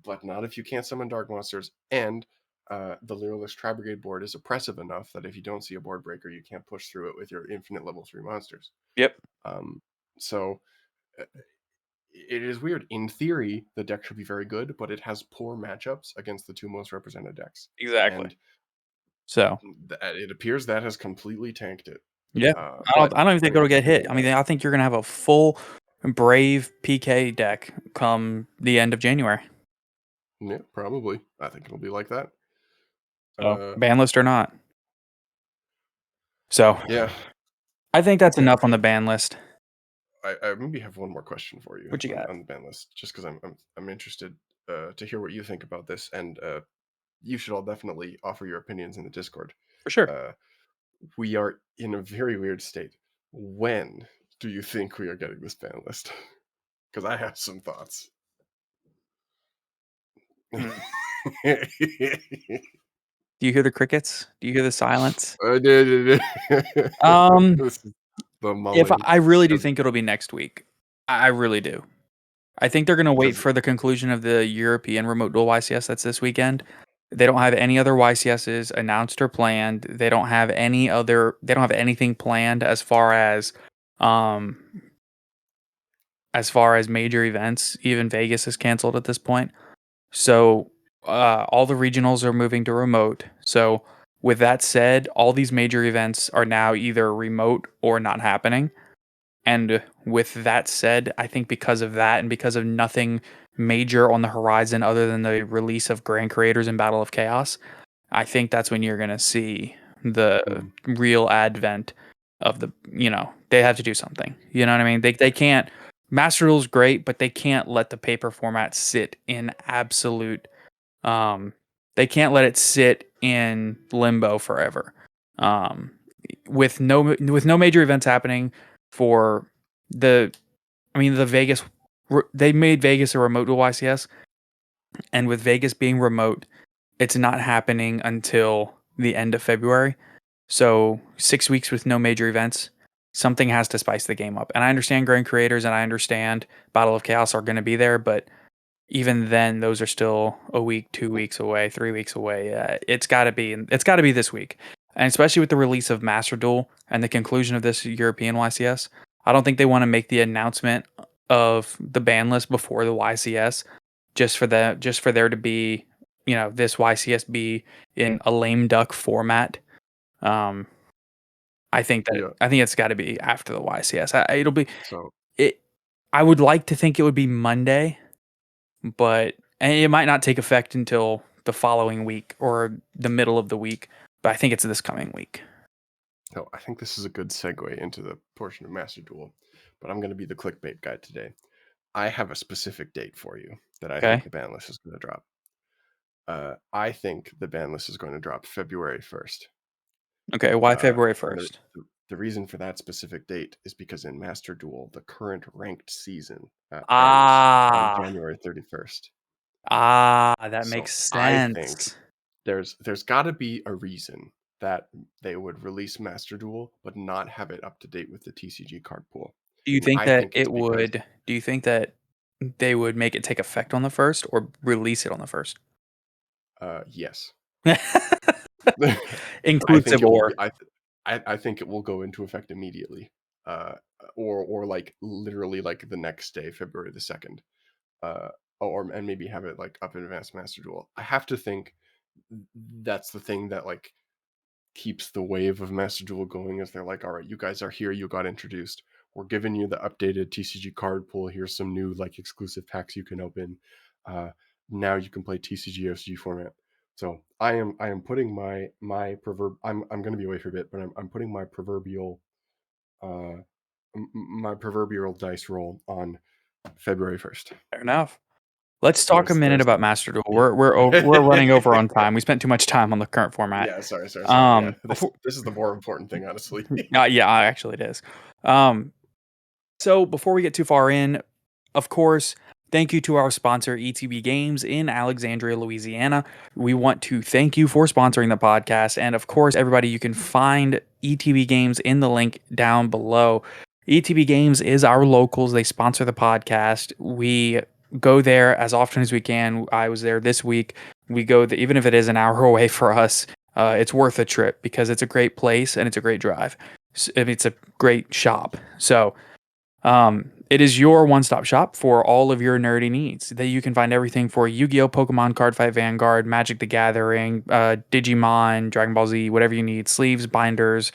But not if you can't summon dark monsters. And the Lyralist Tri Brigade board is oppressive enough that if you don't see a board breaker, you can't push through it with your infinite level 3 monsters. Yep. So uh, it is weird. In theory, the deck should be very good, but it has poor matchups against the two most represented decks. Exactly. And So it appears that has completely tanked it. yeah, But I don't even I think mean, it'll get hit. hey, I mean, I think you're gonna have a full Brave PK deck come the end of January. yeah, probably. I think it'll be like that. So Uh, ban list or not. So yeah. I think that's Okay. enough on the ban list. I maybe have one more question for you What you got? on the ban list, just because I'm interested to hear what you think about this, and you should all definitely offer your opinions in the Discord. For sure. Uh, we are in a very weird state. When do you think we are getting this ban list? Because I have some thoughts. Hmm. Do you hear the crickets? Do you hear the silence? This Um, is the if mulling I really do think it'll be next week. I really do. I think they're gonna wait because for the conclusion of the European Remote Duel YCS that's this weekend. They don't have any other YCSs announced or planned. They don't have anything planned um as far as major events. Even Vegas is canceled at this point. So all the regionals are moving to remote. So with that said, all these major events are now either remote or not happening. And with that said, I think because of that and because of nothing major on the horizon other than the release of Grand Creators and Battle of Chaos, I think that's when you're going to see the Mhm, real advent of they have to do something. You know what I mean? They can't. Master Duel's great, but they can't let the paper format sit in absolute um they can't let it sit in limbo forever. Um with no major events happening for the the Vegas they made Vegas a remote to YCS, and with Vegas being remote, it's not happening until the end of February. So 6 weeks with no major events, something has to spice the game up. And I understand Grand Creators and I understand Battle of Chaos are going to be there, but even then, those are still a week, 2 weeks away, 3 weeks away. It's got to be this week, and especially with the release of Master Duel and the conclusion of this European YCS, I don't think they want to make the announcement of the ban list before the YCS, just for there to be, this YCS be in a lame duck format. Um, Yeah. I think it's got to be after the YCS. It'll be So it. I would like to think it would be Monday, but and it might not take effect until the following week or the middle of the week. But I think it's this coming week. So I think this is a good segue into the portion of Master Duel, but I'm going to be the clickbait guy today. I have a specific date for you that I think Okay. the ban list is going to drop. I think the ban list is going to drop February 1st. Okay. Why February And the, 1st? the reason for that specific date is because in Master Duel, the current ranked season ends on Ah, January 31st. that So makes I think sense. there's got to be a reason that they would release Master Duel but not have it up to date with the TCG card pool. Do you And think I that think it's because they would make it take effect on the first or release it on the first? yes. I think Inclusive it will be or I think it will go into effect immediately. Uh or like literally like the next day, February the 2nd. Uh or and maybe have it like up in Advanced Master Duel. I have to think that's the thing that like keeps the wave of Master Duel going is they're like, all right, you guys are here, you got introduced. We're giving you the updated TCG card pool. Here's some new like exclusive packs you can open. Now you can play TCG OCG format. So I am putting I'm gonna be away for a bit, but I'm putting uh my proverbial dice roll on February 1st. fair enough. Let's talk a minute There's about Master Duel. yeah. We're running over on time. We spent too much time on the current format. Yeah, sorry. Yeah. This Before, this is the more important thing, honestly. yeah, actually it is. So before we get too far in, of course, thank you to our sponsor, ETB Games in Alexandria, Louisiana. We want to thank you for sponsoring the podcast. And of course, everybody, you can find ETB Games in the link down below. ETB Games is our locals. They sponsor the podcast. We go there as often as we can. I was there this week. We go, even if it is an hour away for us, it's worth a trip because it's a great place and it's a great drive. It's a great shop. So, it is your one-stop shop for all of your nerdy needs. That you can find everything for Yu-Gi-Oh, Pokemon, Cardfight Vanguard, Magic the Gathering, Digimon, Dragon Ball Z, whatever you need. Sleeves, binders,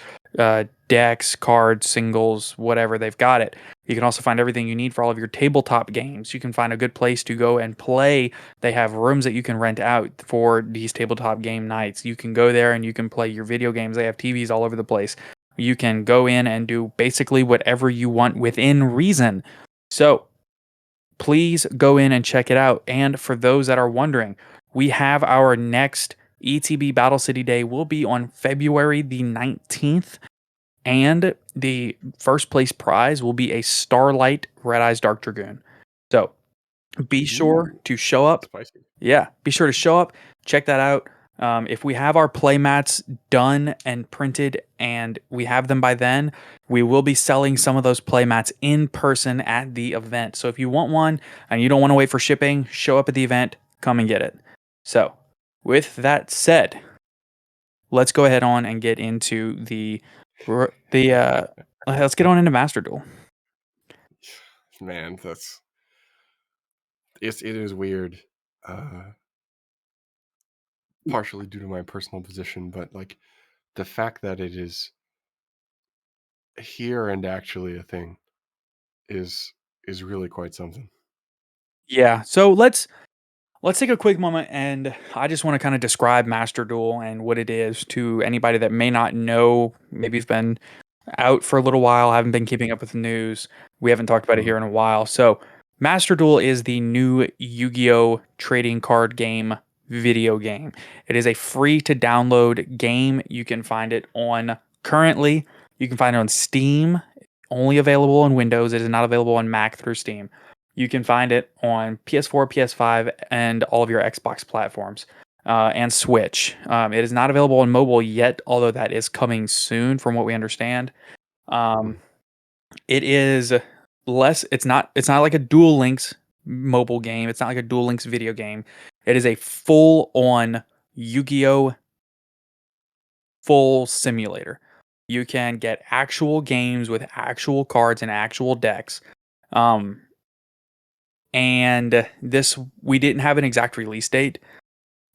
decks, cards, singles, whatever, they've got it. You can also find everything you need for all of your tabletop games. You can find a good place to go and play. They have rooms that you can rent out for these tabletop game nights. You can go there and you can play your video games. They have TVs all over the place. You can go in and do basically whatever you want within reason. So please go in and check it out. And for those that are wondering, we have our next ETB Battle City Day will be on February the 19th. And the first place prize will be a Starlight Red Eyes Dark Dragoon. So be sure Ooh, to show up. spicy. Yeah, be sure to show up, check that out. If we have our playmats done and printed and we have them by then, we will be selling some of those playmats in person at the event. So if you want one and you don't want to wait for shipping, show up at the event, come and get it. So, with that said, let's go ahead on and get into let's get on into Master Duel. Man, it is weird. Partially due to my personal position, but like the fact that it is here and actually a thing is really quite something. Yeah, so let's take a quick moment and I just want to kind of describe Master Duel and what it is to anybody that may not know. Maybe it's been out for a little while, haven't been keeping up with the news. We haven't talked about it here in a while. So, Master Duel is the new Yu-Gi-Oh trading card game video game. It is a free to download game. You can find it you can find it on Steam, only available on Windows. It is not available on Mac through Steam. You can find it on PS4, PS5, and all of your Xbox platforms and Switch. It is not available on mobile yet, although that is coming soon, from what we understand. Hmm. It is less. It's not like a Duel Links mobile game. It's not like a Duel Links video game. It is a full on Yu-Gi-Oh full simulator. You can get actual games with actual cards and actual decks. And this, we didn't have an exact release date.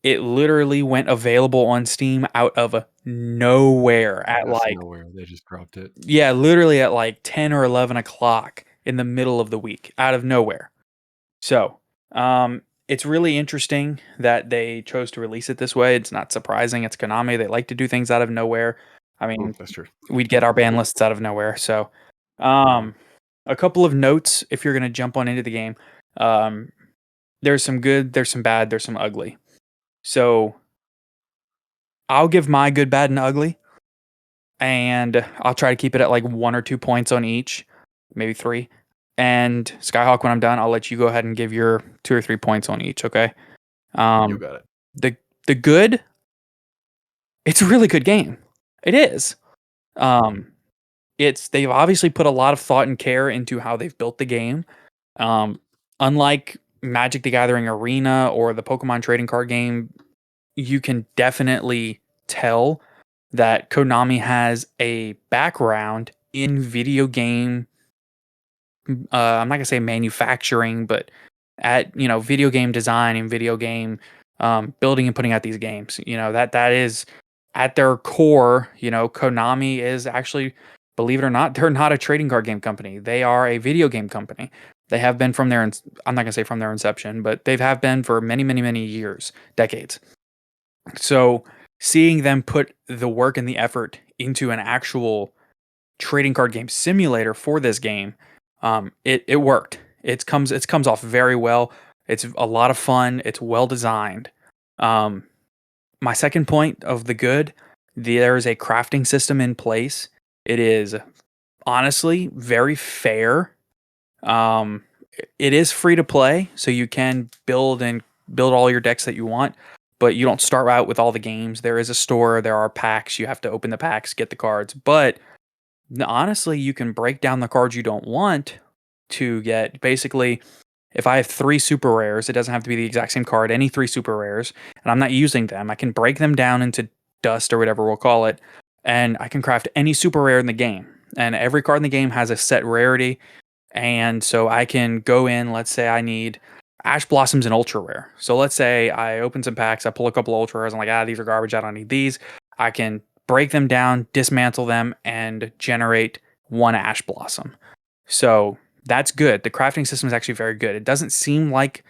It literally went available on Steam out of nowhere at Out of like, nowhere, they just dropped it. yeah, literally at like 10 or 11 o'clock in the middle of the week, out of nowhere. So, it's really interesting that they chose to release it this way. It's not surprising. It's Konami. They like to do things out of nowhere. I mean, That's true. we'd get our ban lists out of nowhere. So, a couple of notes if you're going to jump on into the game. Um, there's some good, there's some bad, there's some ugly. So, I'll give my good, bad, and ugly, and I'll try to keep it at like 1 or 2 points on each, maybe 3. And Skyhawk, when I'm done, I'll let you go ahead and give your 2 or 3 points on each. Okay. You Um, got it. the good, it's a really good game. It is. They've obviously put a lot of thought and care into how they've built the game. Um, unlike Magic the Gathering Arena or the Pokemon trading card game, you can definitely tell that Konami has a background in video game. I'm not gonna say manufacturing, but at video game design and video game building and putting out these games. That is at their core. Konami is actually, believe it or not, they're not a trading card game company. They are a video game company. They have been from their. I'm not gonna say from their inception, but they have been for many, many, many years, decades. So seeing them put the work and the effort into an actual trading card game simulator for this game, it worked. It comes off very well. It's a lot of fun. It's well designed. Um, my second point of the good, there is a crafting system in place. It is honestly very fair. Um, it is free to play, so you can build all your decks that you want, but you don't start out with all the games. There is a store, there are packs. You have to open the packs, get the cards, but honestly, you can break down the cards you don't want to get. Basically, if I have 3 super rares, it doesn't have to be the exact same card, any 3 super rares, and I'm not using them. I can break them down into dust or whatever we'll call it, and I can craft any super rare in the game. And every card in the game has a set rarity. And so I can go in, let's say I need Ash Blossoms and Ultra Rare. So let's say I open some packs, I pull a couple of Ultra Rares, I'm like, these are garbage, I don't need these. I can break them down, dismantle them, and generate 1 Ash Blossom. So that's good. The crafting system is actually very good. It doesn't seem like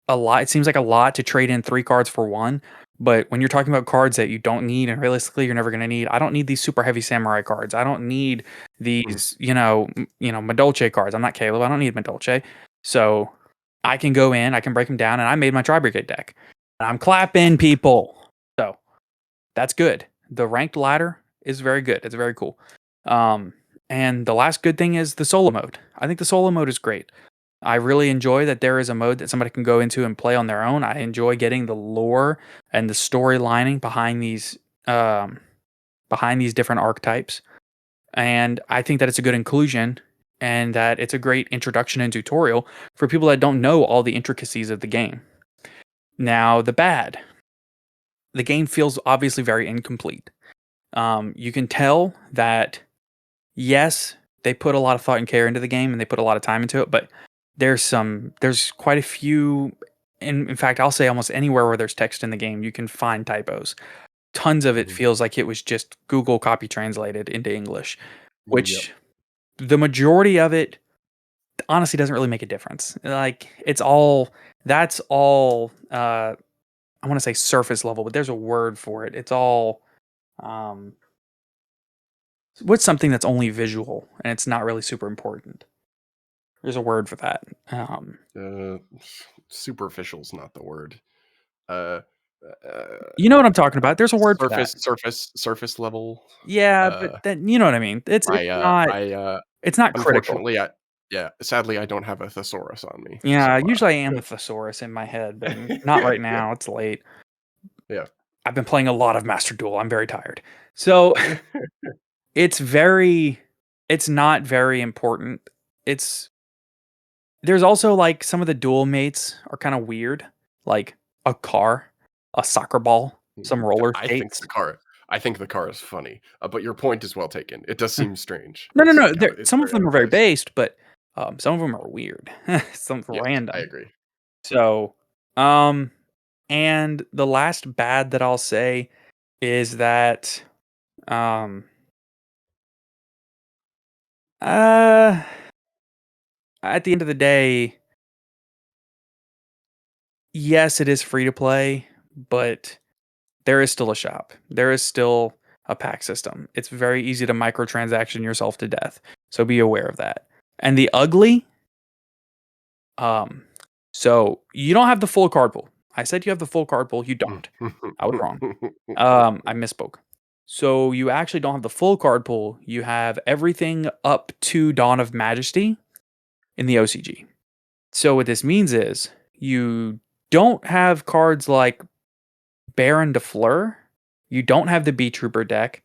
a lot. It seems like a lot to trade in 3 cards for 1. But when you're talking about cards that you don't need and realistically you're never going to need, I don't need these super heavy samurai cards. I don't need these, Madolche cards. I'm not Caleb. I don't need Madolche. So I can go in, I can break them down, and I made my Tri Brigade deck. And I'm clapping people. So that's good. The ranked ladder is very good. It's very cool. And the last good thing is the solo mode. I think the solo mode is great. I really enjoy that there is a mode that somebody can go into and play on their own. I enjoy getting the lore and the storylining behind these different archetypes. And I think that it's a good inclusion and that it's a great introduction and tutorial for people that don't know all the intricacies of the game. Now, the bad. The game feels obviously very incomplete. You can tell that, yes, they put a lot of thought and care into the game and they put a lot of time into it, but there's quite a few. In fact, I'll say almost anywhere where there's text in the game, you can find typos. Tons of it feels like it was just Google copy translated into English, Yep. which the majority of it honestly doesn't really make a difference. Like that's all I want to say surface level, but there's a word for it. It's all um what's something that's only visual and it's not really super important. There's a word for that. Uh, superficial's not the word. Uh, You know what I'm talking about. There's a word for that. surface level. Yeah, but that you know what I mean. It's not critical. Unfortunately, yeah, sadly, I don't have a thesaurus on me. Yeah, So, usually I am a thesaurus in my head, but not right now. It's late. yeah. I've been playing a lot of Master Duel. I'm very tired. So it's very it's not very important. It's There's also like some of the duel mates are kind of weird, like a car, a soccer ball, some roller I think skates. the car. I think the car is funny, but your point is well taken. It does seem strange. No, no, It's no. like There, it's some of very out them are of very place. based, but some of them are weird. Some Yes, I random. agree. So, um, and the last bad that I'll say is that, um, uh, at the end of the day, yes, it is free to play, but there is still a shop. There is still a pack system. It's very easy to microtransaction yourself to death. So be aware of that. And the ugly, um, so you don't have the full card pool. I said you have the full card pool. You don't. I was wrong. I misspoke. So you actually don't have the full card pool. You have everything up to Dawn of Majesty in the OCG. So what this means is you don't have cards like Baron de Fleur. You don't have the B Trooper deck.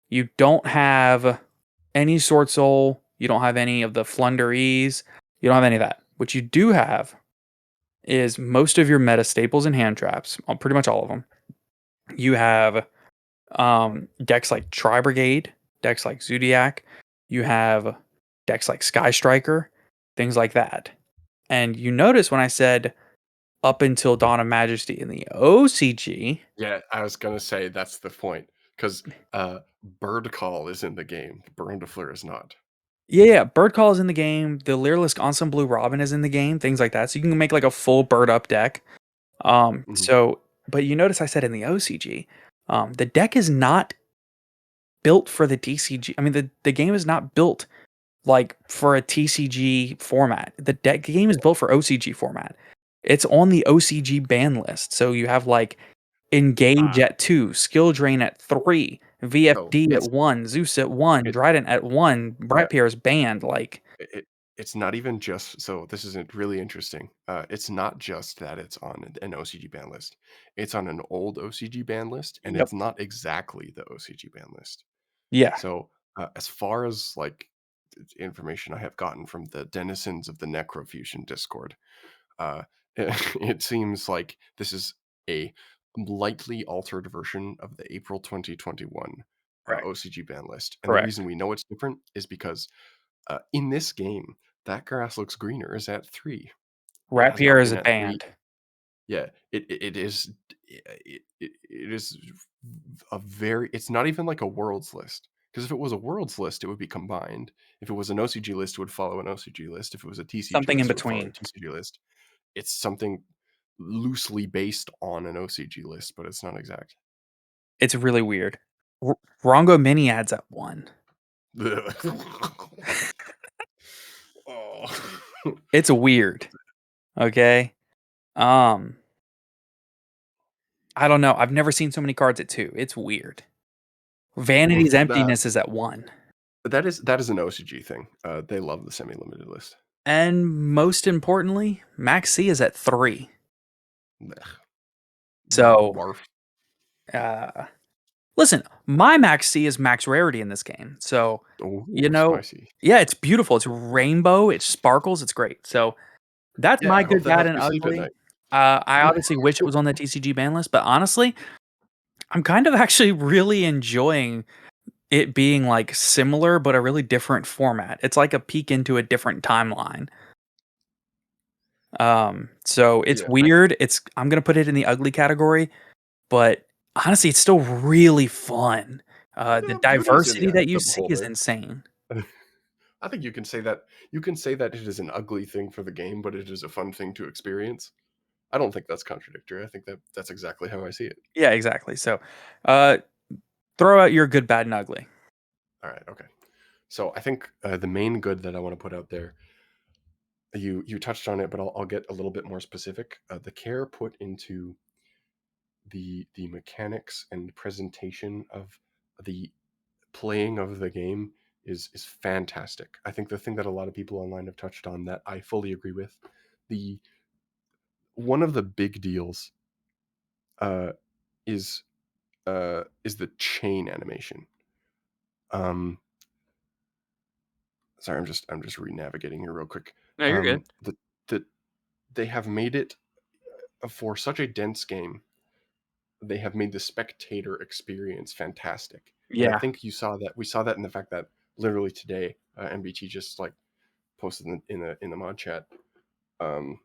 You don't have any Sword Soul. You don't have any of the Flunderees. You don't have any of that. What you do have is most of your meta staples and hand traps, pretty much all of them. You have decks like Tri Brigade, decks like Zodiac. You have decks like Sky Striker, things like that. And you notice when I said up until Dawn of Majesty in the OCG, Yeah, I was gonna say that's the point because Bird Call is in the game. Baron de Fleur is not. yeah, Bird Call is in the game. The Lyrilisc Awesome Blue Robin is in the game. Things like that. So you can make like a full bird up deck. Mhm. So, but you notice I said in the OCG, the deck is not built for the TCG. I mean, the game is not built like for a TCG format. The game is built for OCG format. It's on the OCG ban list. So you have like Engage Ah, at 2, Skill Drain at 3, so VFD at 1, Zeus at 1, it Dryden at 1, yeah, Bright Pierre is banned. Like, it's not even just so this isn't really interesting. It's not just that it's on an OCG ban list. It's on an old OCG ban list, and yep. it's not exactly the OCG ban list. Yeah, So, as far as like information I have gotten from the denizens of the Necrofusion Discord, uh, it seems like this is a lightly altered version of the April 2021 correct. OCG ban list. And the Correct. reason we know it's different is because in this game, that grass looks greener is at 3. It has Rapier not is been a at 3. banned. Yeah, it is it is a very it's not even like a worlds list. Because if it was a worlds list, it would be combined. If it was an OCG list, it would follow an OCG list. If it was a TCG Something in list, it would follow a between. TCG list. It's something loosely based on an OCG list, but it's not exact. It's really weird. Rongo Mini adds at 1. Oh. It's weird. Okay. Um, I don't know. I've never seen so many cards at 2. It's weird. Vanity's that Emptiness is at 1. that is an OCG thing. They love the semi-limited list. And most importantly, Max C is at 3. Blech. So, Barf. uh, listen, my Max C is max rarity in this game. So, you Oh, know, spicy. yeah, it's beautiful. It's rainbow. It sparkles. It's great. So, that's Yeah, my I hope good, that bad, helps and you sleep at ugly. night. I obviously wish it was on the TCG ban list, but honestly, I'm kind of actually really enjoying it being like similar, but a really different format. It's like a peek into a different timeline. So it's Yeah, weird. I'm gonna put it in the ugly category, but honestly, it's still really fun. The beauty's in the diversity eye that of you the see is beholder. insane. I think you can say that it is an ugly thing for the game, but it is a fun thing to experience. I don't think that's contradictory. I think that that's exactly how I see it. Yeah, exactly. So, uh, throw out your good, bad, and ugly. All right, okay. So I think the main good that I want to put out there, you touched on it, but I'll get a little bit more specific. The care put into the mechanics and presentation of the playing of the game is fantastic. I think the thing that a lot of people online have touched on that I fully agree with, the one of the big deals uh, is is the chain animation. Um, sorry, I'm just re-navigating here real quick. No, you're good. The they have made it for such a dense game. they have made the spectator experience fantastic. And I Yeah. think we saw that in the fact that literally today, MBT just like posted in the mod chat. Um,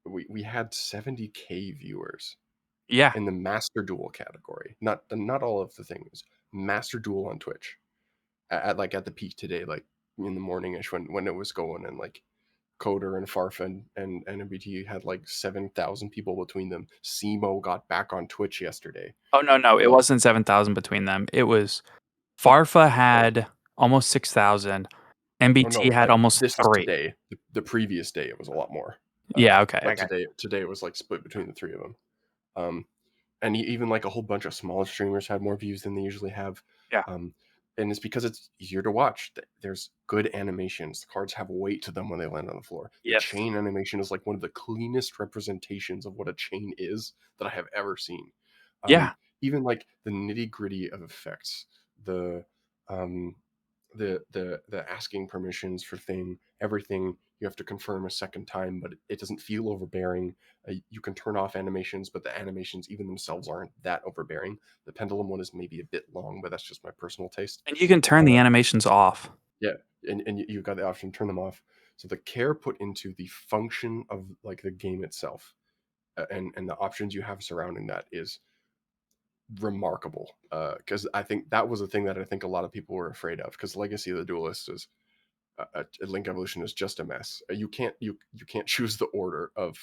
we had 70K viewers Yeah. in the Master Duel category. Not all of the things. Master Duel on Twitch at the peak today, like in the morningish when it was going, and like Coder and Farfa and MBT had like 7,000 people between them. SEMO got back on Twitch yesterday. Oh, no, no, it Like, wasn't 7,000 between them. It was oh, Farfa oh, had almost 6,000. oh MBT no, had almost this is 3. today. The previous day it was a lot more. Yeah, okay, I But got today it was like split between the three of them. Um, and even like a whole bunch of smaller streamers had more views than they usually have. yeah. Um, and it's because it's easier to watch. There's good animations. The cards have weight to them when they land on the floor. The Yes. chain animation is like one of the cleanest representations of what a chain is that I have ever seen. Yeah. Even like the nitty gritty of effects, the um, the asking permissions for everything you have to confirm a second time, but it doesn't feel overbearing. You can turn off animations, but the animations even themselves aren't that overbearing. The pendulum one is maybe a bit long, but that's just my personal taste. And you can turn the animations off. Yeah, and you've got the option to turn them off. So the care put into the function of like the game itself, and the options you have surrounding that is remarkable. Because I think that was a thing that I think a lot of people were afraid of. Because Legacy of the Duelist is Link Evolution is just a mess. You can't choose the order of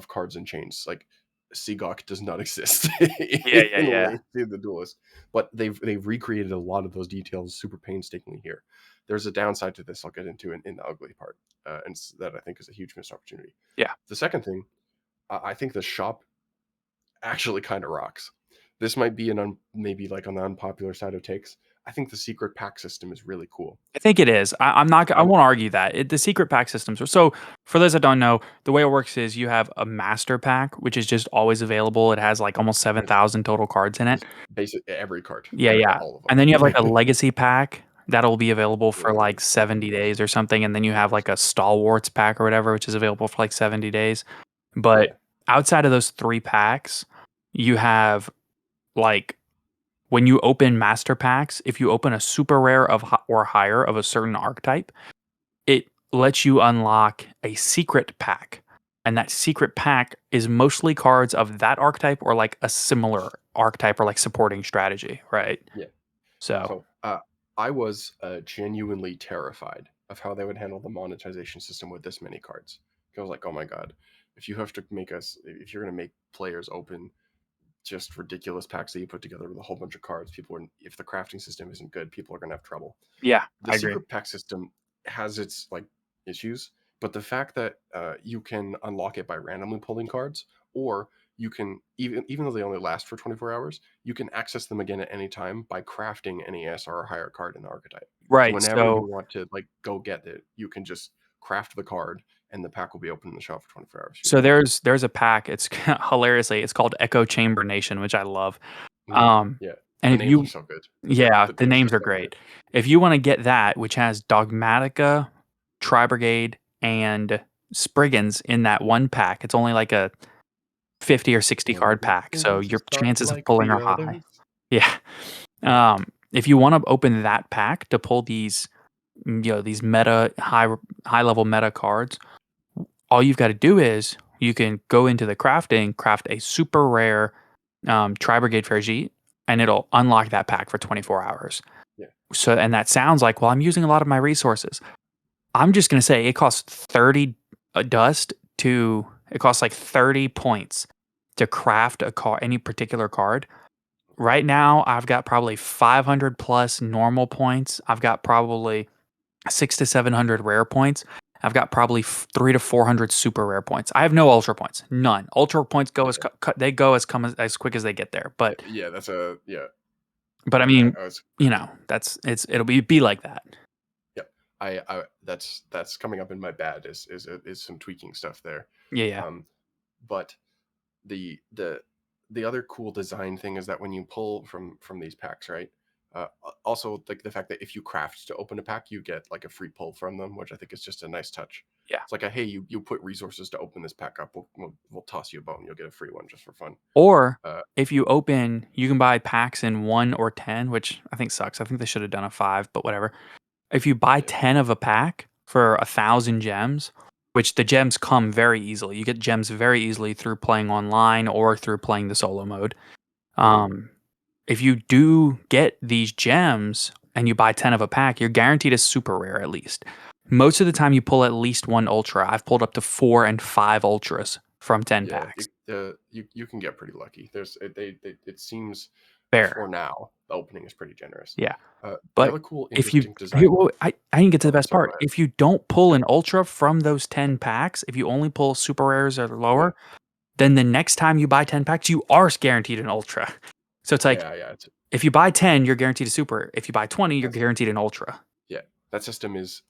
cards and chains. Like Seagawk does not exist Yeah, yeah, in yeah. Legacy of the Duelist, but they've recreated a lot of those details super painstakingly here. There's a downside to this I'll get into in the ugly part, and that I think is a huge missed opportunity. Yeah. The second thing, I think the shop actually kind of rocks. This might be maybe like on the unpopular side of takes. I think the secret pack system is really cool. I think it is. I'm not I I won't argue that. The secret pack systems are so for those that don't know, the way it works is you have a master pack, which is just always available. It has like almost it's 7,000 total cards in it. Just basic every card, Yeah, yeah. all of And then you have like them. a legacy pack that'll be available for Yeah, like 70 days or something. And then you have like a stalwarts pack or whatever, which is available for like 70 days. But yeah, outside of those 3 packs, you have like when you open master packs, if you open a super rare of or higher of a certain archetype, it lets you unlock a secret pack. And that secret pack is mostly cards of that archetype or like a similar archetype or like supporting strategy, right? yeah. So, So I was genuinely terrified of how they would handle the monetization system with this many cards. I was like, oh my god, if if you're going to make players open just ridiculous packs that you put together with a whole bunch of cards, if the crafting system isn't good, people are going to have trouble. yeah, The I agree. secret pack system has its like issues, but the fact that you can unlock it by randomly pulling cards, or you can even though they only last for 24 hours, you can access them again at any time by crafting an ES or a higher card in the archetype. So Right. whenever you So, want to like go get it, you can just craft the card, and the pack will be open in the shop for 24 hours so usually. there's a pack. It's hilariously it's called Echo Chamber Nation, which I love. Mm, Um, yeah, and the if names are you so good. yeah, The the names are names are so good. great. If you want to get that, which has Dogmatica, Tri Brigade, and Spriggans in that one pack, it's only like a 50 or 60 One of card these pack, so things your is not chances of like pulling the are high. others. Yeah. If you wanna open that pack to pull these, these meta high level meta cards, all you've gotta do is you can go into the crafting, craft a super rare, Tri-Brigade Fergie, and it'll unlock that pack for 24 hours. Yeah, So and that sounds like, "Well, I'm using a lot of my resources." I'm just gonna say it costs 30 dust to it costs like 30 points to craft a card, any particular card. Right now, I've got probably 500 plus normal points. I've got probably 6 to 700 rare points. I've got probably 3 to 400 super rare points. I have no ultra points, none. Ultra points go as yeah, they go as come as quick as they get there. yeah. That's a yeah. But I mean, I was that's it'll be like that. yeah. That's coming up in my bad is some tweaking stuff there. Yeah, yeah, Um, but the the the other cool design thing is that when you pull from these packs, right? Also, like the fact that if you craft to open a pack, you get like a free pull from them, which I think is just a nice touch. Yeah. It's like a, hey, you put resources to open this pack up. We'll toss you a bone. You'll get a free one just for fun. Or Uh, if you open, you can buy packs in 1 or 10, which I think sucks. I think they should have done a 5, but whatever. If you buy yeah. 10 of a pack for 1,000 gems, which the gems come very easily. You get gems very easily through playing online or through playing the solo mode. Mhm. Um, if you do get these gems and you buy 10 of a pack, you're guaranteed a super rare at least. Most of the time you pull at least 1 ultra. I've pulled up to 4 and 5 ultras from 10 Yeah, packs. you can get pretty lucky. It seems for Fair. now the opening is pretty generous. Yeah. The But other cool, if you interesting here, design. well, I didn't get to the Oh, best sorry. Go part. ahead. If you don't pull Yeah, an ultra from those 10 packs, if you only pull super rares or yeah, lower, then the next time you buy 10 packs, you are guaranteed an ultra. So it's like yeah. if you buy 10, you're guaranteed a super. If you buy 20, you're That's guaranteed an ultra. yeah. That system is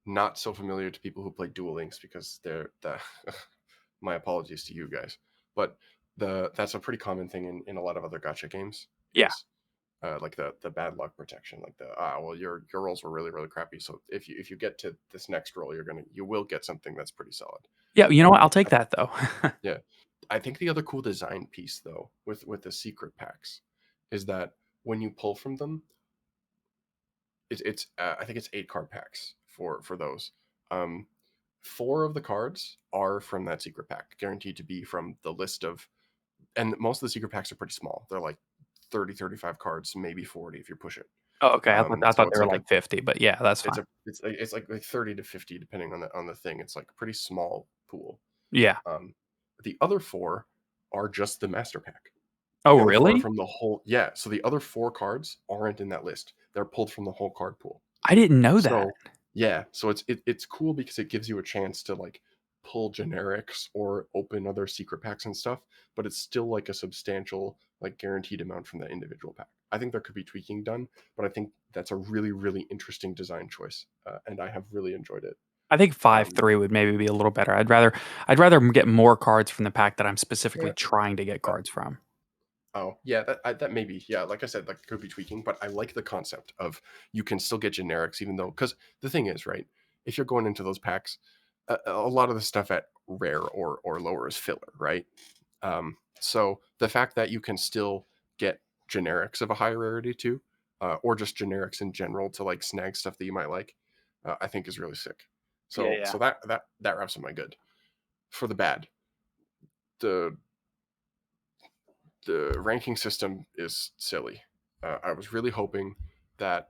not so familiar to people who play Duel Links because they're the. My apologies to you guys, but that's a pretty common thing in a lot of other gacha games Yeah. is like the bad luck protection, like the well your rolls were really really crappy, so if you get to this next roll, you will get something that's pretty solid. Yeah, you know what? I'll I, take that though. yeah, I think the other cool design piece though with the secret packs is that when you pull from them, it's I think it's 8 card packs for those. Um, 4 of the cards are from that secret pack, guaranteed to be from the list of, and most of the secret packs are pretty small. They're like 30, 35 cards, maybe 40 if you push it. Oh, okay. I So thought they it's were like a like 50, but yeah, that's fine. it's like 30 to 50 depending on the thing. It's like a pretty small pool. Yeah. Um, the other 4 are just the master pack. Oh, The other 4 are really? from the whole, yeah. So the other 4 cards aren't in that list. They're pulled from the whole card pool. I didn't know that. So yeah, so it's cool because it gives you a chance to like pull generics or open other secret packs and stuff, but it's still like a substantial like guaranteed amount from that individual pack. I think there could be tweaking done, but I think that's a really really interesting design choice, and I have really enjoyed it. I think five Um, three would maybe be a little better. I'd rather get more cards from the pack that I'm specifically yeah, trying to get uh, cards from. Oh, yeah, that maybe, yeah, like I said, that could be tweaking, but I like the concept of you can still get generics, even though, because the thing is, right, if you're going into those packs, a lot of the stuff at rare or lower is filler, right? So the fact that you can still get generics of a high rarity too, or just generics in general to like snag stuff that you might like, I think is really sick. Yeah, So yeah. that wraps up my good. For the bad, the the ranking system is silly. I was really hoping that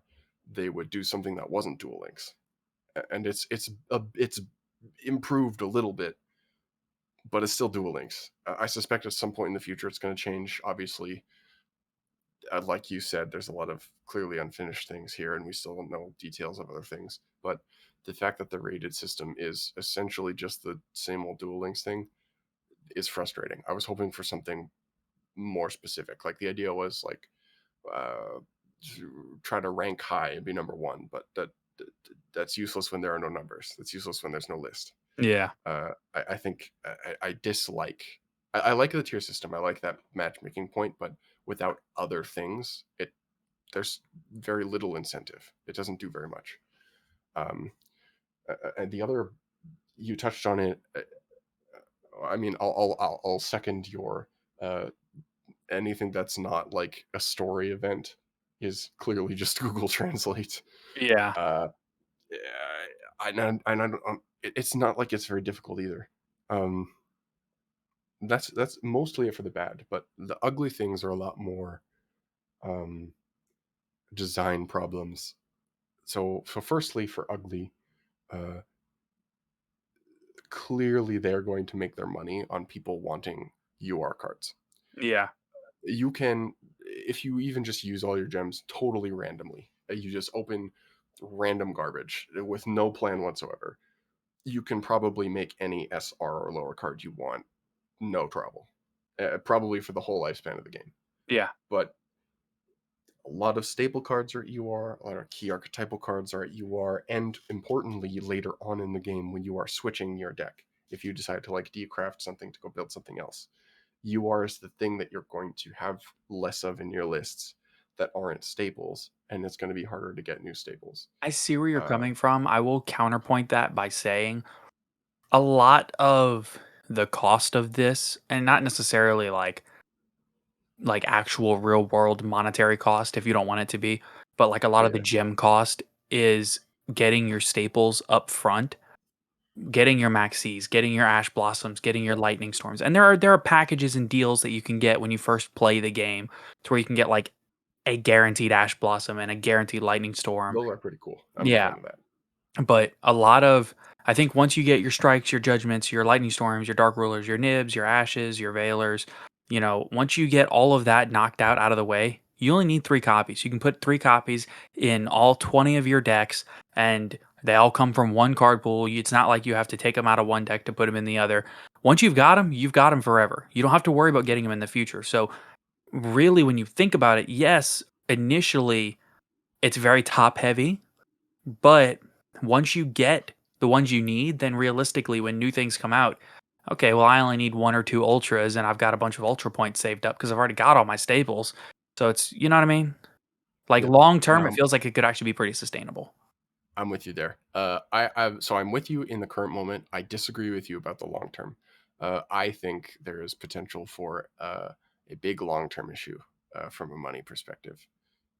they would do something that wasn't Duel Links, and it's improved a little bit, but it's still Duel Links. I suspect at some point in the future it's going to change. Obviously, like you said, there's a lot of clearly unfinished things here, and we still don't know details of other things. But the fact that the rated system is essentially just the same old Duel Links thing is frustrating. I was hoping for something more specific. Like the idea was like uh, try to rank high and be number one, but that's useless when there are no numbers. That's useless when there's no list. Yeah. I think I dislike. I like the tier system. I like that matchmaking point, but without other things, there's very little incentive. It doesn't do very much. Um, and the other, you touched on it. I mean, I'll second your uh, anything that's not like a story event is clearly just Google Translate. Yeah. Uh, it's not like it's very difficult either. Um, that's mostly it for the bad, but the ugly things are a lot more um, design problems. So firstly, for ugly, uh, clearly they're going to make their money on people wanting UR cards. Yeah. You can, if you even just use all your gems totally randomly, you just open random garbage with no plan whatsoever, you can probably make any SR or lower card you want, no trouble. Probably for the whole lifespan of the game. Yeah. But a lot of staple cards are at UR, a lot of key archetypal cards are at UR, and importantly, later on in the game when you are switching your deck, if you decide to like decraft something to go build something else, UR is the thing that you're going to have less of in your lists that aren't staples, and it's going to be harder to get new staples. I see where you're Uh, coming from. I will counterpoint that by saying a lot of the cost of this, and not necessarily like actual real world monetary cost if you don't want it to be, but like a lot of the yeah, gem cost is getting your staples up front, getting your Maxis, getting your Ash Blossoms, getting your yeah. Lightning Storms. And there are packages and deals that you can get when you first play the game to where you can get like a guaranteed Ash Blossom and a guaranteed Lightning Storm. Those are pretty cool. I'm a Yeah. fan of that. But a lot of I think once you get your strikes, your judgments, your lightning storms, your dark rulers, your nibs, your ashes, your veilers, once you get all of that knocked out of the way, you only need 3 copies. You can put 3 copies in all 20 of your decks, and they all come from one card pool. It's not like you have to take them out of one deck to put them in the other. Once you've got them forever. You don't have to worry about getting them in the future. So really, when you think about it, yes, initially it's very top heavy, but once you get the ones you need, then realistically, when new things come out, okay, well, I only need 1 or 2 ultras, and I've got a bunch of ultra points saved up because I've already got all my staples. So it's, you know what I mean? Like Yeah. long term, it No, feels like it could actually be pretty sustainable. I'm with you there. So I'm with you in the current moment. I disagree with you about the long term. I think there is potential for a big long term issue from a money perspective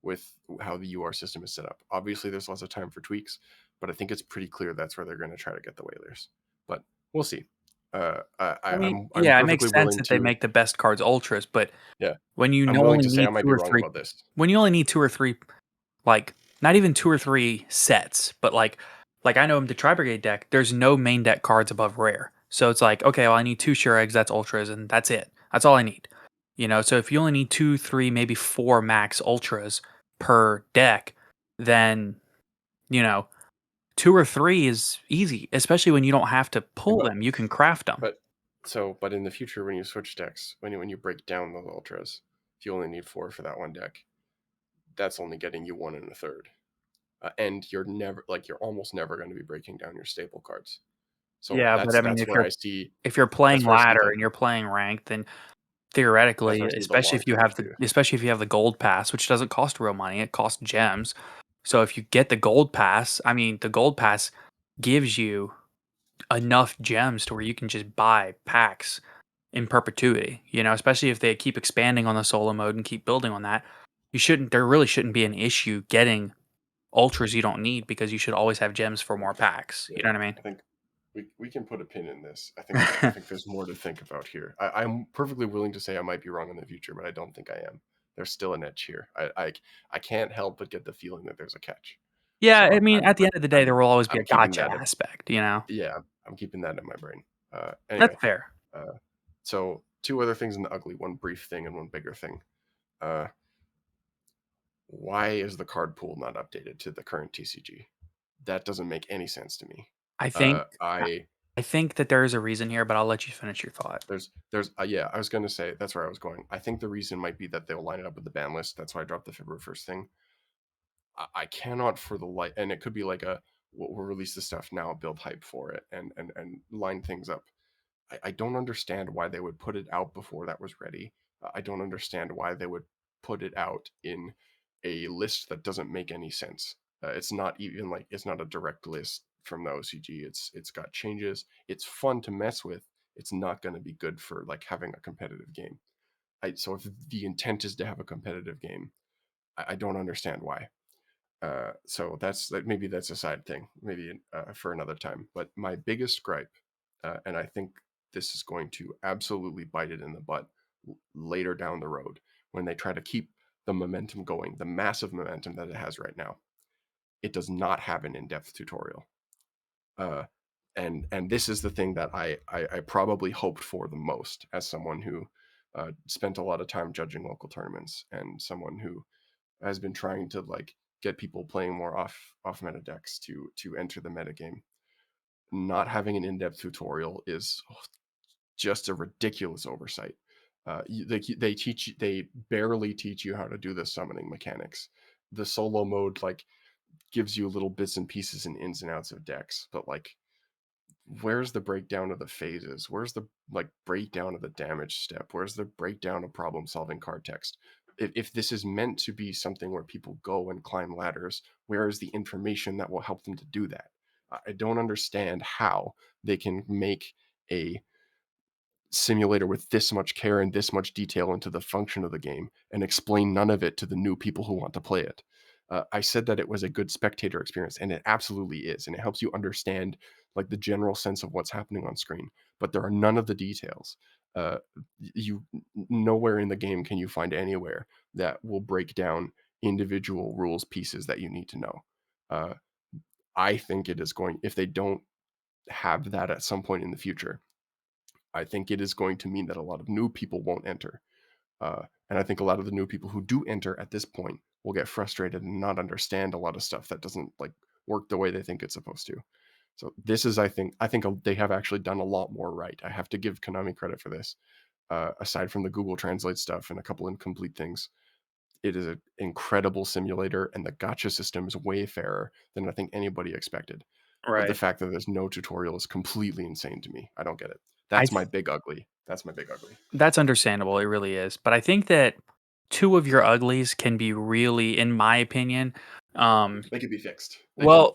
with how the UR system is set up. Obviously, there's lots of time for tweaks, but I think it's pretty clear that's where they're going to try to get the whalers. But we'll see. I mean, I'm yeah, it makes perfectly sense willing that they to, make the best cards ultras, but yeah, when you I'm willing only to say I need might two be or wrong three, about this. when you only need 2 or 3, like not even 2 or 3 sets, but like I know in the Tri Brigade deck, there's no main deck cards above rare. So it's like, okay, well, I need 2 Sure Eggs, that's ultras, and that's it. That's all I need. So if you only need 2, 3, maybe 4 max ultras per deck, then you know 2 or 3 is easy, especially when you don't have to pull But them. You can craft them. but but in the future, when you switch decks, when you break down those ultras, if you only need 4 for that one deck, that's only getting you 1 1/3. And you're almost never going to be breaking down your staple cards. So Yeah, but I mean, that's where I see if you're playing that's where I see ladder the and you're playing ranked, then that's theoretically, where I see the long term issue. especially if you have the gold pass, which doesn't cost real money, it costs gems. So if you get the gold pass, I mean, the gold pass gives you enough gems to where you can just buy packs in perpetuity, especially if they keep expanding on the solo mode and keep building on that. There really shouldn't be an issue getting ultras you don't need because you should always have gems for more packs. You Yeah, know what I I think we can put a pin in this. I think there's more to think about here. I'm perfectly willing to say I might be wrong in the future, but I don't think I am. There's still an edge here. I can't help but get the feeling that there's a catch. Yeah, So I mean, at the end of the day, there will always be I'm a keeping gotcha that. aspect. Yeah, I'm keeping that in my brain. That's Anyway, fair. uh, so two other things in the ugly, one brief thing and one bigger thing. Uh, why is the card pool not updated to the current TCG? That doesn't make any sense to me. I think I I I think that there is a reason here, but I'll let you finish your thought. there's yeah, I was gonna say that's where I was going. I think the reason might be that they'll line it up with the ban list. That's why I dropped the February 1st thing. I cannot for the light, and it could be like a we'll release the stuff now, build hype for it, and line things up. I don't understand why they would put it out before that was ready. I don't understand why they would put it out in a list that doesn't make any sense. It's not even like it's not a direct list from the OCG. It's got changes. It's fun to mess with. It's not going to be good for like having a competitive game. So if the intent is to have a competitive game, I don't understand why. So that's like maybe that's a side thing, maybe for another time. But my biggest gripe, and I think this is going to absolutely bite it in the butt later down the road when they try to keep the momentum going, the massive momentum that it has right now. It does not have an in-depth tutorial, uh, and this is the thing that I probably hoped for the most as someone who spent a lot of time judging local tournaments and someone who has been trying to like get people playing more off meta decks to enter the meta game. Not having an in-depth tutorial is just a ridiculous oversight. They barely teach you how to do the summoning mechanics. The solo mode like gives you little bits and pieces and ins and outs of decks, but like where's the breakdown of the phases? Where's the like breakdown of the damage step? Where's the breakdown of problem solving card text? if this is meant to be something where people go and climb ladders, where is the information that will help them to do that? I don't understand how they can make a simulator with this much care and this much detail into the function of the game and explain none of it to the new people who want to play it. I said that it was a good spectator experience, and it absolutely is, and it helps you understand like the general sense of what's happening on screen. But there are none of the details. You nowhere in the game can you find anywhere that will break down individual rules pieces that you need to know. Uh, I think it is going if they don't have that at some point in the future. I think it is going to mean that a lot of new people won't enter. And I think a lot of the new people who do enter at this point will get frustrated and not understand a lot of stuff that doesn't like work the way they think it's supposed to. So this is, I think they have actually done a lot more right. I have to give Konami credit for this. Aside from the Google Translate stuff and a couple incomplete things, it is an incredible simulator, and the gotcha system is way fairer than I think anybody expected. But the Right. fact that there's no tutorial is completely insane to me. I don't get it. I That's my th- big ugly. That's my big ugly. that's understandable. It really is. But I think that two of your uglies can be really, in my opinion, um, They could be fixed. well,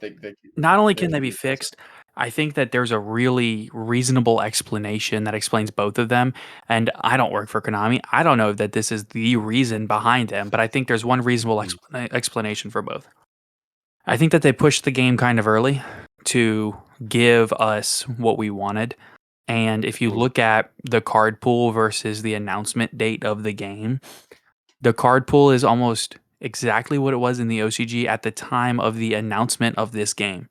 not only They can they can be be fixed. fixed, I think that there's a really reasonable explanation that explains both of them. And I don't work for Konami. I don't know that this is the reason behind them, but I think there's one reasonable Mm, explanation for both. I think that they pushed the game kind of early to give us what we wanted. And if you mm, look at the card pool versus the announcement date of the game, the card pool is almost exactly what it was in the OCG at the time of the announcement of this game.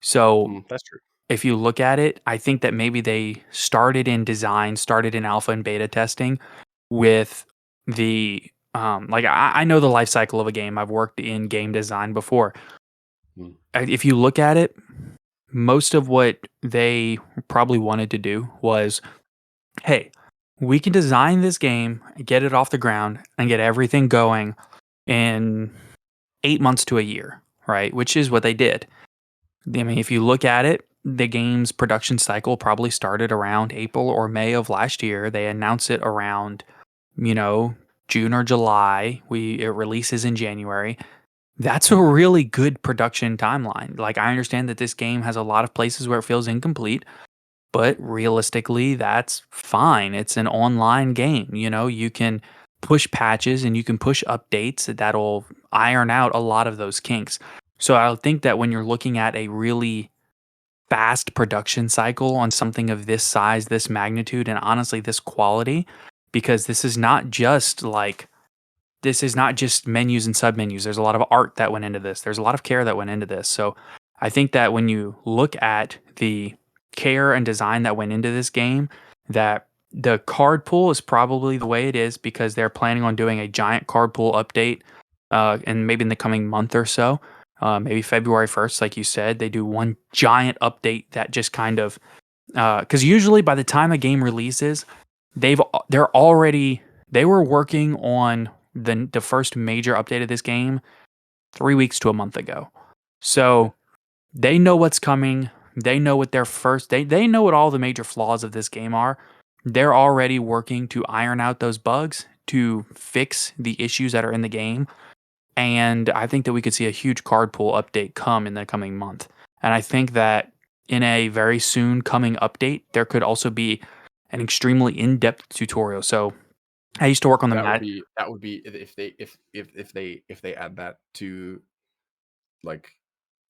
So that's true. if you look at it, I think that maybe they started in design, started in alpha and beta testing with the like I know the life cycle of a game. I've worked in game design before. Mm, If you look at it, most of what they probably wanted to do was, hey, we can design this game, get it off the ground, and get everything going in 8 months to a year, right? Which is what they did. I mean, if you look at it, the game's production cycle probably started around April or May of last year. They announced it around, you know, June or July. It releases in January. That's a really good production timeline. Like I understand that this game has a lot of places where it feels incomplete, but realistically, that's fine. It's an online game. You can push patches and you can push updates that'll iron out a lot of those kinks. So I think that when you're looking at a really fast production cycle on something of this size, this magnitude, and honestly, this quality, because this is not just menus and submenus. There's a lot of art that went into this. There's a lot of care that went into this. So I think that when you look at the care and design that went into this game, that the card pool is probably the way it is because they're planning on doing a giant card pool update, and maybe in the coming month or so, maybe February 1st, like you said, they do one giant update that just kind of because usually by the time a game releases, they're already they were working on the first major update of this game 3 weeks to a month ago. yeah, So they know what's coming. They know what their first they know what all the major flaws of this game are. They're already working to iron out those bugs to fix the issues that are in the game. And I think that we could see a huge card pool update come in the coming month. And I think that in a very soon coming update, there could also be an extremely in-depth tutorial. So I used to work on the mat. that would be if they add that to like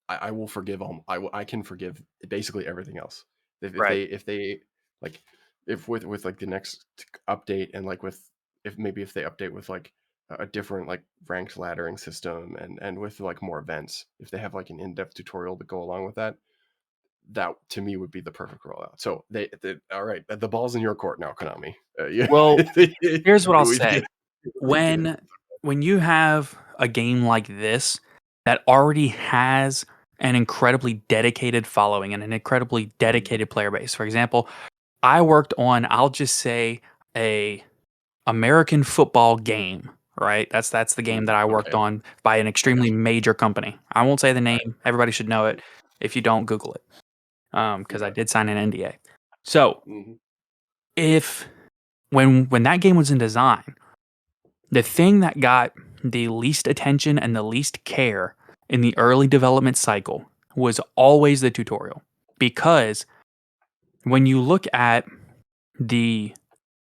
I will forgive all I can forgive basically everything else. Right. If they like if with like the next update and like with if they update with like a different like ranked laddering system and with like more events, if they have like an in-depth tutorial to go along with that, that to me would be the perfect rollout. So they all right, the ball's in your court now, Konami. Yeah, Well, here's what I'll we did say. we did. When you have a game like this that already has an incredibly dedicated following and an incredibly Mhm. dedicated player base. For example, I worked on, I'll just say, a American football game, right? That's the game that I worked Okay, on by an I got extremely you. major company. I won't say the All right, name. Everybody should know it. If you don't, Google it, because I okay. did sign an NDA. So Mhm. if when that game was in design, The thing that got the least attention and the least care in the early development cycle was always the tutorial. Because when you look at the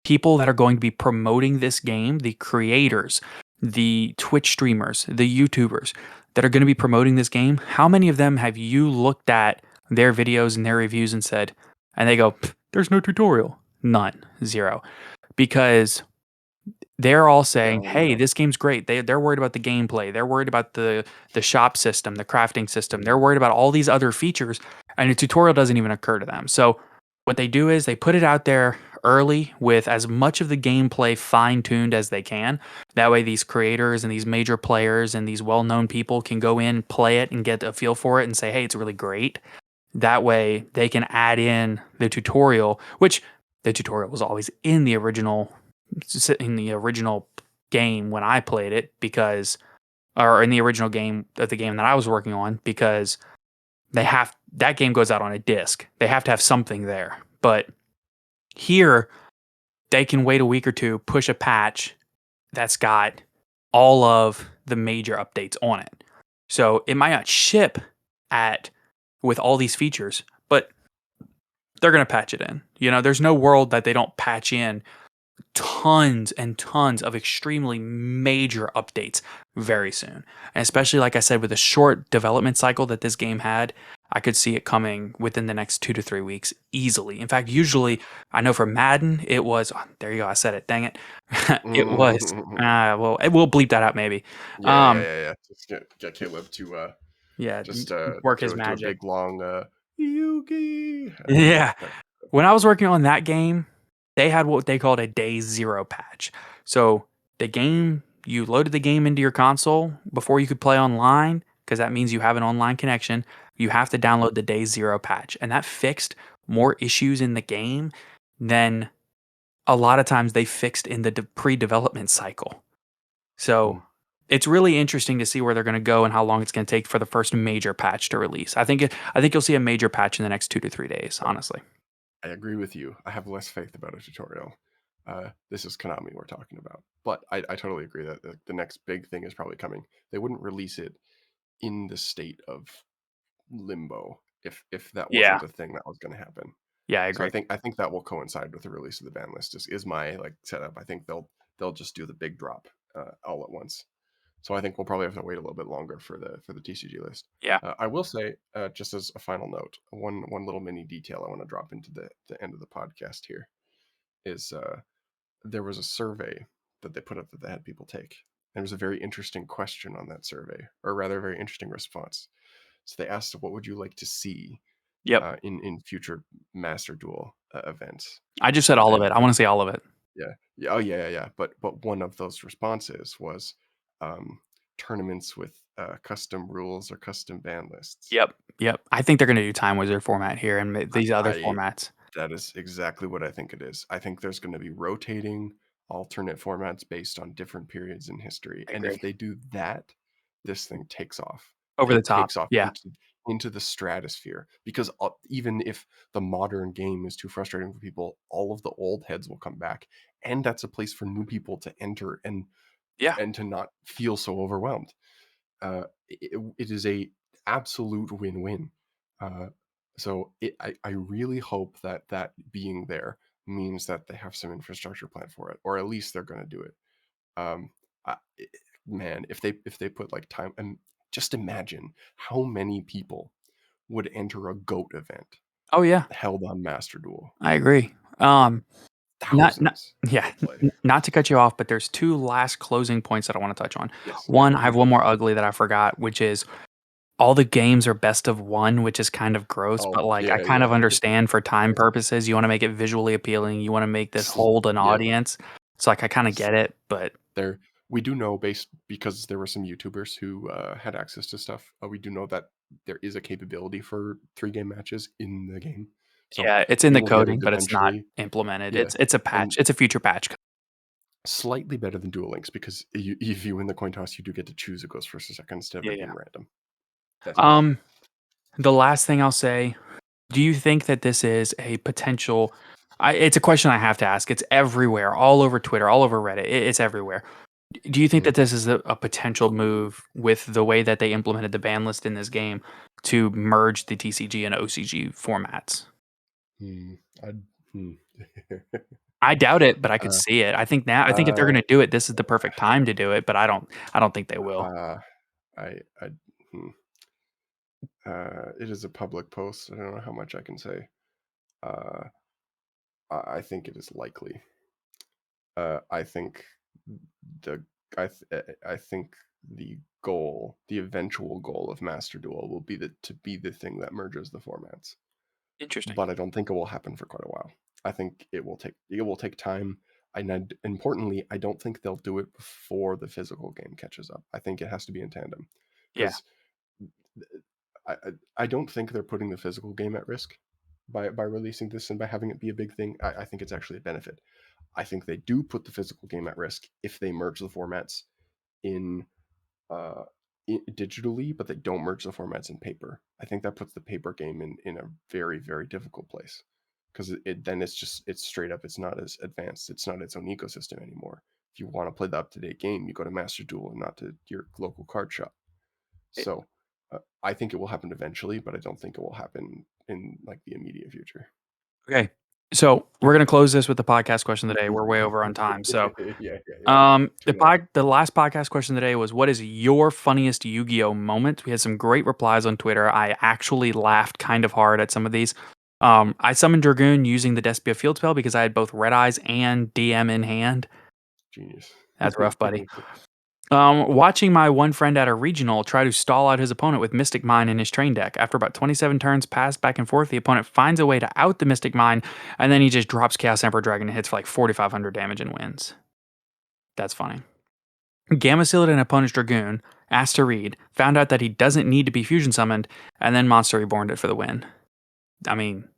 people that are going to be promoting this game, the creators, the Twitch streamers, the YouTubers that are going to be promoting this game, how many of them have you looked at their videos and their reviews and said, and they go, there's no tutorial? None, zero. Because they're all saying, Oh "Hey, no. this game's great." They're worried about the gameplay. They're worried about the shop system, the crafting system. They're worried about all these other features, and a tutorial doesn't even occur to them. So what they do is they put it out there early with as much of the gameplay fine-tuned as they can. That way these creators and these major players and these well-known people can go in, play it and get a feel for it and say, "Hey, it's really great." That way they can add in the tutorial, which the tutorial was always in the original game when I played it because, or in the original game of the game that I was working on, because that game goes out on a disc. They have to have something there. But here they can wait a week or two, push a patch that's got all of the major updates on it. So it might not ship at with all these features, but they're going to patch it in. There's no world that they don't patch in tons and tons of extremely major updates very soon. And especially, like I said, with the short development cycle that this game had, I could see it coming within the next 2 to 3 weeks easily. In fact, usually, I know for Madden, it was, there you go, I said it, dang it. It was, well, we'll bleep that out maybe. Yeah, yeah, Um, yeah, yeah. Just get Caleb to yeah, just work his do a magic. big long Yugi. Yeah. When I was working on that game, they had what they called a day zero patch. So you loaded the game into your console before you could play online, because that means you have an online connection. You have to download the day zero patch. And that fixed more issues in the game than a lot of times they fixed in the pre development cycle. So Mm. it's really interesting to see where they're going to go and how long it's going to take for the first major patch to release. I think you'll see a major patch in the next 2 to 3 days, honestly. I agree with you. I have less faith about a tutorial. This is Konami we're talking about, but I totally agree that the next big thing is probably coming. They wouldn't release it in the state of limbo if that Yeah. wasn't a thing that was going to happen. Yeah, I So agree. I think that will coincide with the release of the ban list. Is my like setup. I think they'll just do the big drop all at once. So I think we'll probably have to wait a little bit longer for the TCG list. Yeah. I will say, just as a final note, one little mini detail I want to drop into the end of the podcast here is there was a survey that they put up that they had people take. There was a very interesting question on that survey, or rather, a very interesting response. So they asked, "What would you like to see Yep. in future Master Duel events?" I just said all of And it. I want to see all of it. yeah, yeah, oh yeah, yeah, yeah. But one of those responses was um, tournaments with custom rules or custom ban lists. Yep. Yep. I think they're going to do Time Wizard format here and these other I formats. That is exactly what I think it is. I think there's going to be rotating alternate formats based on different periods in history. I And agree. if they do that, this thing takes off. Over the It top. takes off Yeah. into the stratosphere because even if the modern game is too frustrating for people, all of the old heads will come back, and that's a place for new people to enter Yeah. and to not feel so overwhelmed. It is a absolute win-win. Uh, I really hope that being there means that they have some infrastructure plan for it, or at least they're going to do it. Um, I, Man, if they put like time, and just imagine how many people would enter a goat event Oh yeah. held on Master Duel. I agree. Not Thousands yeah, would play. not to cut you off, but there's two last closing points that I want to touch on. Yes, yeah, One, I you have go one more for it. ugly that I forgot, which is all the games are best of one, which is kind of gross, Oh but like I yeah, kind yeah, of understand for time purposes, you want to make it visually appealing, you want to make this hold an yeah. audience. So like I kind of get it, but There, we do know based because there were some YouTubers who had access to stuff. We do know that there is a capability for 3 game matches in the game, so yeah, it's in we the will get it coding, but it's not eventually. implemented. Yeah, It's a patch. and It's a future patch. slightly better than Duel Links because if you win the coin toss, you do get to choose who goes first or second instead of Yeah, it yeah. being random. That's better. Um, the last thing I'll say, do you think that this is a potential it's a question I have to ask. It's everywhere, all over Twitter, all over Reddit. It's everywhere. Do you think that Mhm. this is a potential move with the way that they implemented the ban list in this game to merge the TCG and OCG formats? Hmm. I'd, hmm. I doubt it, but I could uh, see it. I think if they're uh, gonna do it, this is the perfect time to do it, but I don't think they will. uh, I, hmm. It is a public post. I don't know how much I can say. Uh, I think it is likely. I think the I think the goal, the eventual goal of Master Duel will be to be the thing that merges the formats. Interesting. But I don't think it will happen for quite a while. I think it will take time. And importantly, I don't think they'll do it before the physical game catches up. I think it has to be in tandem Yeah. because I don't think they're putting the physical game at risk by releasing this and by having it be a big thing. I think it's actually a benefit. I think they do put the physical game at risk if they merge the formats in uh, digitally, but they don't merge the formats in paper. I think that puts the paper game in a very very difficult place because then it's straight up. It's not as advanced. It's not its own ecosystem anymore. If you want to play the up to date game, you go to Master Duel and not to your local card shop. It- So I think it will happen eventually, but I don't think it will happen in like the immediate future. Okay. So we're gonna close this with the podcast question today. We're way over on time. So Yeah, yeah, yeah. Too long. the last podcast question today was, what is your funniest Yu-Gi-Oh moment? We had some great replies on Twitter. I actually laughed kind of hard at some of these. I summoned Dragoon using the Despia field spell because I had both Red Eyes and DM in hand. Genius. That's rough, buddy. Watching my one friend at a regional try to stall out his opponent with Mystic Mine in his train deck. After about 27 turns passed back and forth, the opponent finds a way to out the Mystic Mine, and then he just drops Chaos Emperor Dragon and hits for like 4,500 damage and wins. That's funny. Gamma sealed an opponent's Dragoon, asked to read, found out that he doesn't need to be fusion summoned, and then Monster Reborned it for the win. I mean,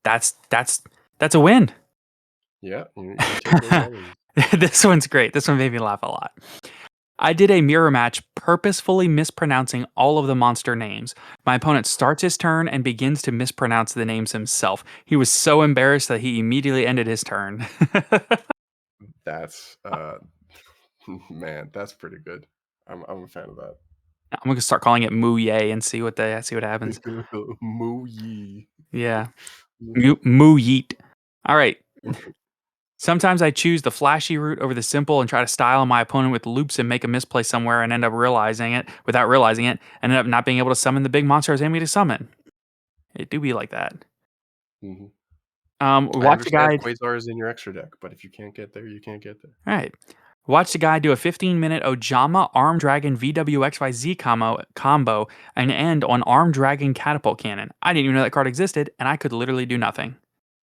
that's that's that's a win. Yeah, you take those L's. This one's great. This one made me laugh a lot. I did a mirror match purposefully mispronouncing all of the monster names. My opponent starts his turn and begins to mispronounce the names himself. He was so embarrassed that he immediately ended his turn. That's man, that's pretty good. I'm a fan of that. I'm gonna start calling it Moo Yay and see what happens. Moo Yee. Yeah, Moo Yeet. All right. Sometimes I choose the flashy route over the simple and try to style my opponent with loops and make a misplay somewhere and end up realizing it without realizing it, and end up not being able to summon the big monster I was aiming to summon. It do be like that. Hmm. I Watch a understand guide. Quasar is in your extra deck, but if you can't get there, you can't get there. All right. Watch the guy do a 15-minute Ojama Arm Dragon VWXYZ combo and end on Arm Dragon Catapult Cannon. I didn't even know that card existed, and I could literally do nothing.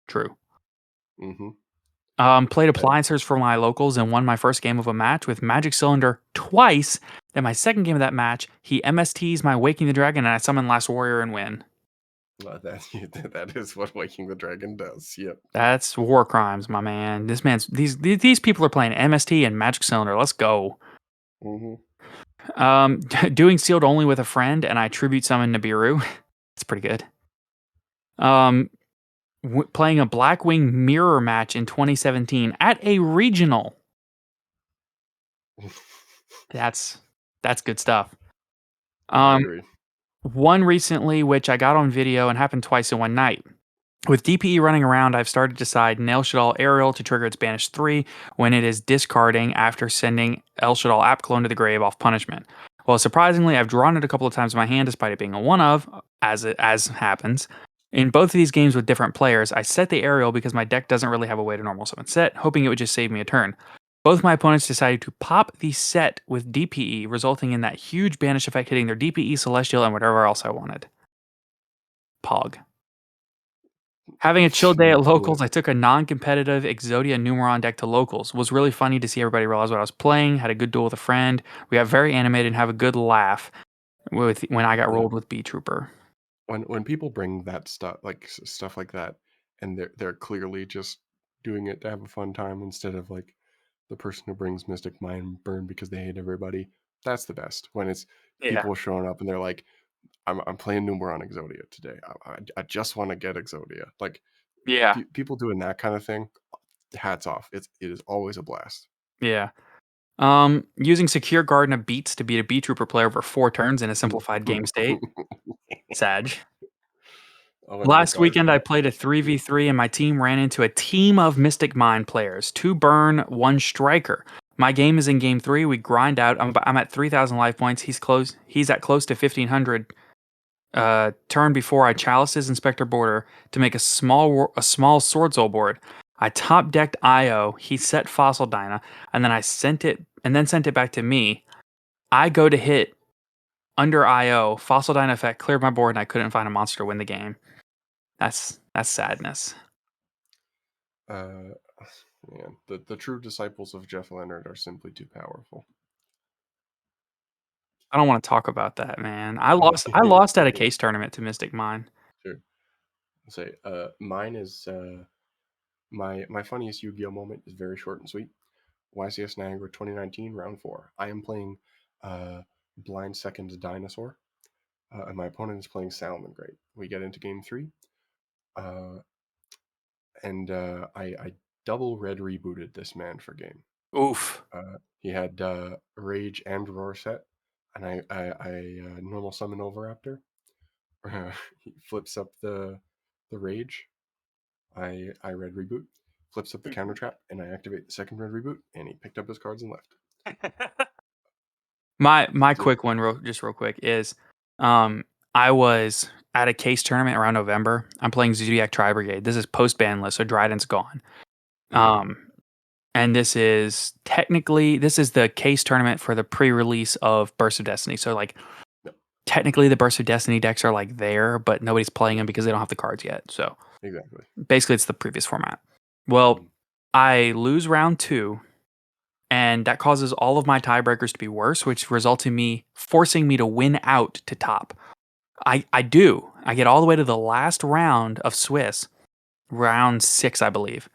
True. Hmm. Played Appliancers for my locals and won my first game of a match with Magic Cylinder twice. Then my second game of that match, he MSTs my Waking the Dragon, and I summon Last Warrior and win. That is what Waking the Dragon does. Yep. That's war crimes, my man. These people are playing MST and Magic Cylinder. Let's go. Hmm. Doing sealed only with a friend, and I tribute summon Nibiru. It's pretty good. Um, playing a Blackwing mirror match in 2017 at a regional. That's good stuff. I Um, agree. one recently, which I got on video and happened twice in one night. With DPE running around, I've started to decide Nail Shadal Aerial to trigger its Banish 3 when it is discarding after sending El Shadal App Clone to the grave off punishment. Well, surprisingly, I've drawn it a couple of times in my hand despite it being a one of, as happens. In both of these games with different players, I set the Aerial because my deck doesn't really have a way to normal summon set, hoping it would just save me a turn. Both my opponents decided to pop the set with DPE, resulting in that huge banish effect hitting their DPE, Celestial, and whatever else I wanted. Pog. Having a chill day at locals, I took a non-competitive Exodia Numeron deck to locals. It was really funny to see everybody realize what I was playing. Had a good duel with a friend. We got very animated and have a good laugh with when I got rolled with B Trooper. When people bring that stuff stuff like that, and they're clearly just doing it to have a fun time instead of like the person who brings Mystic Mind Burn because they hate everybody. That's the best. When it's Yeah. people showing up and they're like, I'm playing Numeron Exodia today. I just want to get Exodia. Like Yeah. people doing that kind of thing. Hats off. It is always a blast. Yeah. Using Secure Garden of Beats to beat a B-Trooper player over 4 turns in a simplified game state. Sag. Oh, and my Last guard weekend, I got played a 3v3, and my team ran into a team of Mystic Mind players. 2 burn, 1 striker. My game is in game 3. We grind out. I'm at 3,000 life points. He's at close to 1,500. Turn before I chalice his Inspector Border to make a small Sword Soul board. I top decked IO. He set Fossil Dyna, and then sent it back to me. I go to hit under IO. Fossil Dyna effect cleared my board, and I couldn't find a monster to win the game. That's sadness. Man, the true disciples of Jeff Leonard are simply too powerful. I don't want to talk about that, man. I lost at a case tournament to Mystic Mind. Sure. Say, mine is my funniest Yu-Gi-Oh moment is very short and sweet. YCS Niagara 2019 round 4. I am playing Blind Second Dinosaur, and my opponent is playing Salmon Great. We get into game 3, and I double red rebooted this man for game. Oof. He had Rage and Roar set, and I normal summon Overraptor. He flips up the Rage. I red reboot, flips up the counter trap, and I activate the second red reboot, and he picked up his cards and left. My quick one, real quick, is I was at a case tournament around November. I'm playing Zodiac Tri Brigade. This is post Bandless, so Dryden's gone. And this is the case tournament for the pre-release of Burst of Destiny. So like technically the Burst of Destiny decks are like there, but nobody's playing them because they don't have the cards yet. So Exactly. basically it's the previous format. Well, I lose round 2, and that causes all of my tiebreakers to be worse, which results in me forcing me to win out to top. I do. I get all the way to the last round of Swiss, round 6, I believe.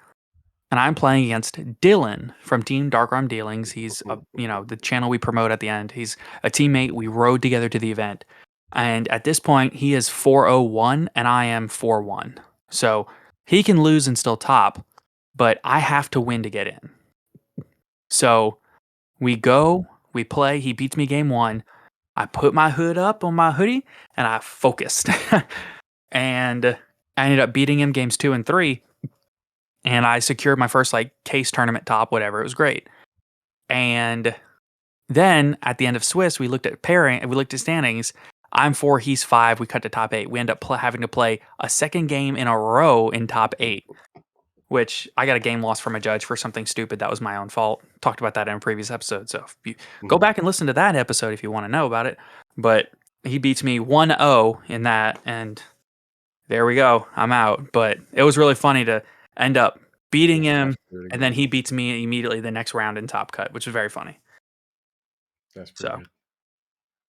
And I'm playing against Dylan from Team Darkarm Dealings. He's the channel we promote at the end. He's a teammate. We rode together to the event. And at this point, he is 4-0-1 and I am 4-1. So he can lose and still top, but I have to win to get in. So we go, we play. He beats me game 1. I put my hood up on my hoodie and I focused. And I ended up beating him games 2 and 3. And I secured my first case tournament top, whatever. It was great. And then at the end of Swiss, we looked at pairing, we looked at standings. I'm 4, he's 5. We cut to top 8. We end up having to play a second game in a row in top 8, which I got a game loss from a judge for something stupid. That was my own fault. Talked about that in a previous episode. So if you go back and listen to that episode if you want to know about it. But he beats me 1-0 in that, and there we go. I'm out. But it was really funny to end up beating him, and then he beats me immediately the next round in top cut, which was very funny. That's pretty good.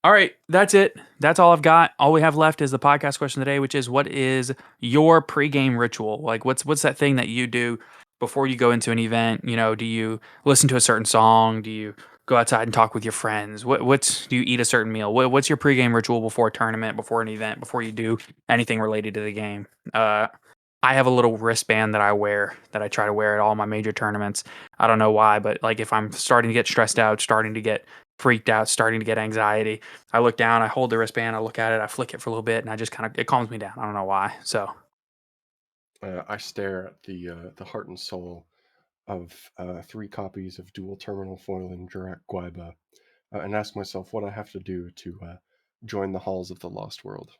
All right, that's it. That's all I've got. All we have left is the podcast question today, which is, what is your pregame ritual? Like, what's that thing that you do before you go into an event? Do you listen to a certain song? Do you go outside and talk with your friends? Do you eat a certain meal? What's your pregame ritual before a tournament, before an event, before you do anything related to the game? I have a little wristband that I wear, that I try to wear at all my major tournaments. I don't know why, but if I'm starting to get stressed out, starting to get freaked out, starting to get anxiety, I look down, I hold the wristband, I look at it, I flick it for a little bit, and I just it calms me down. I don't know why. So I stare at the heart and soul of 3 copies of Dual Terminal Foiling Jurak Guaiba, and ask myself what I have to do to join the halls of the Lost World.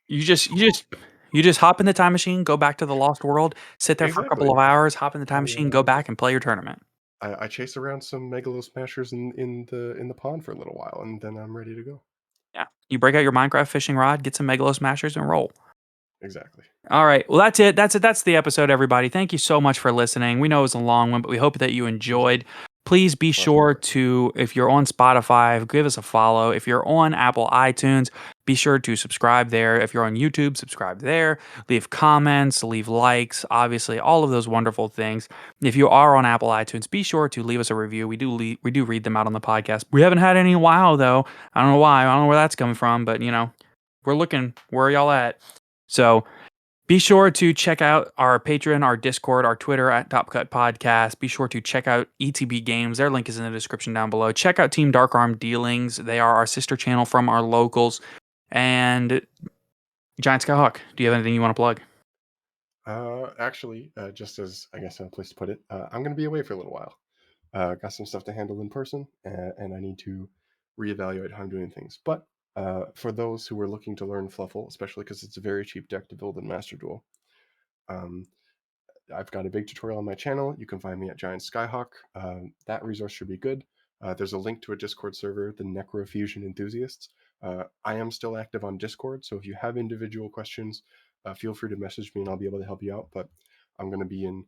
you just hop in the time machine, go back to the Lost World, sit there for a couple of hours, hop in the time machine, go back and play your tournament. I chase around some Megalo Smashers in the pond for a little while, and then I'm ready to go. Yeah, you break out your Minecraft fishing rod, get some Megalo Smashers, and roll. Exactly. All right. Well, that's it. That's the episode, everybody. Thank you so much for listening. We know it was a long one, but we hope that you enjoyed. Please be sure to, if you're on Spotify, give us a follow. If you're on Apple iTunes, be sure to subscribe there. If you're on YouTube, subscribe there. Leave comments, leave likes, obviously, all of those wonderful things. If you are on Apple iTunes, be sure to leave us a review. We do read them out on the podcast. We haven't had any in a while, though. I don't know why. I don't know where that's coming from, but we're looking. Where are y'all at? So Be sure to check out our Patreon, our Discord, our Twitter at Top Cut Podcast. Be sure to check out ETB Games. Their link is in the description down below. Check out Team Dark Arm Dealings. They are our sister channel from our locals. And GiantSkyHawk, do you have anything you want to plug? Actually, just as I guess a place to put it, I'm going to be away for a little while. Got some stuff to handle in person, and I need to reevaluate how I'm doing things. But for those who are looking to learn Fluffle, especially because it's a very cheap deck to build in Master Duel, um, I've got a big tutorial on my channel. You can find me at GiantSkyHawk. That resource should be good. There's a link to a Discord server, the Necrofusion Enthusiasts. I am still active on Discord, so if you have individual questions, feel free to message me and I'll be able to help you out. But I'm going to be in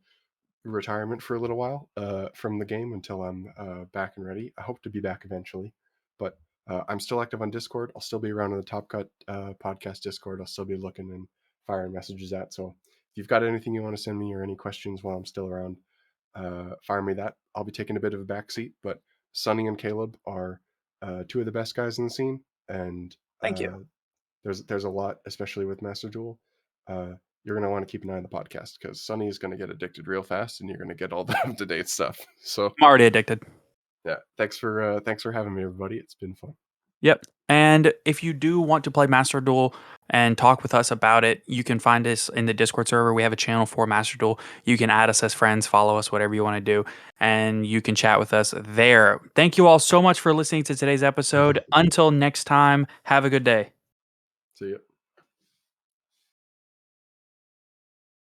retirement for a little while from the game until I'm back and ready. I hope to be back eventually, but I'm still active on Discord. I'll still be around in the Top Cut podcast Discord. I'll still be looking and firing messages at. So if you've got anything you want to send me or any questions while I'm still around, fire me that. I'll be taking a bit of a backseat, but Sonny and Caleb are two of the best guys in the scene, and Thank you. there's a lot, especially with Master Duel. You're going to want to keep an eye on the podcast because Sonny is going to get addicted real fast, and you're going to get all the up to date stuff. So I'm already addicted. yeah, thanks for having me, everybody. It's been fun. Yep. And if you do want to play Master Duel and talk with us about it, you can find us in the Discord server. We have a channel for Master Duel. You can add us as friends, follow us, whatever you want to do, and you can chat with us there. Thank you all so much for listening to today's episode. Until next time, have a good day. See you.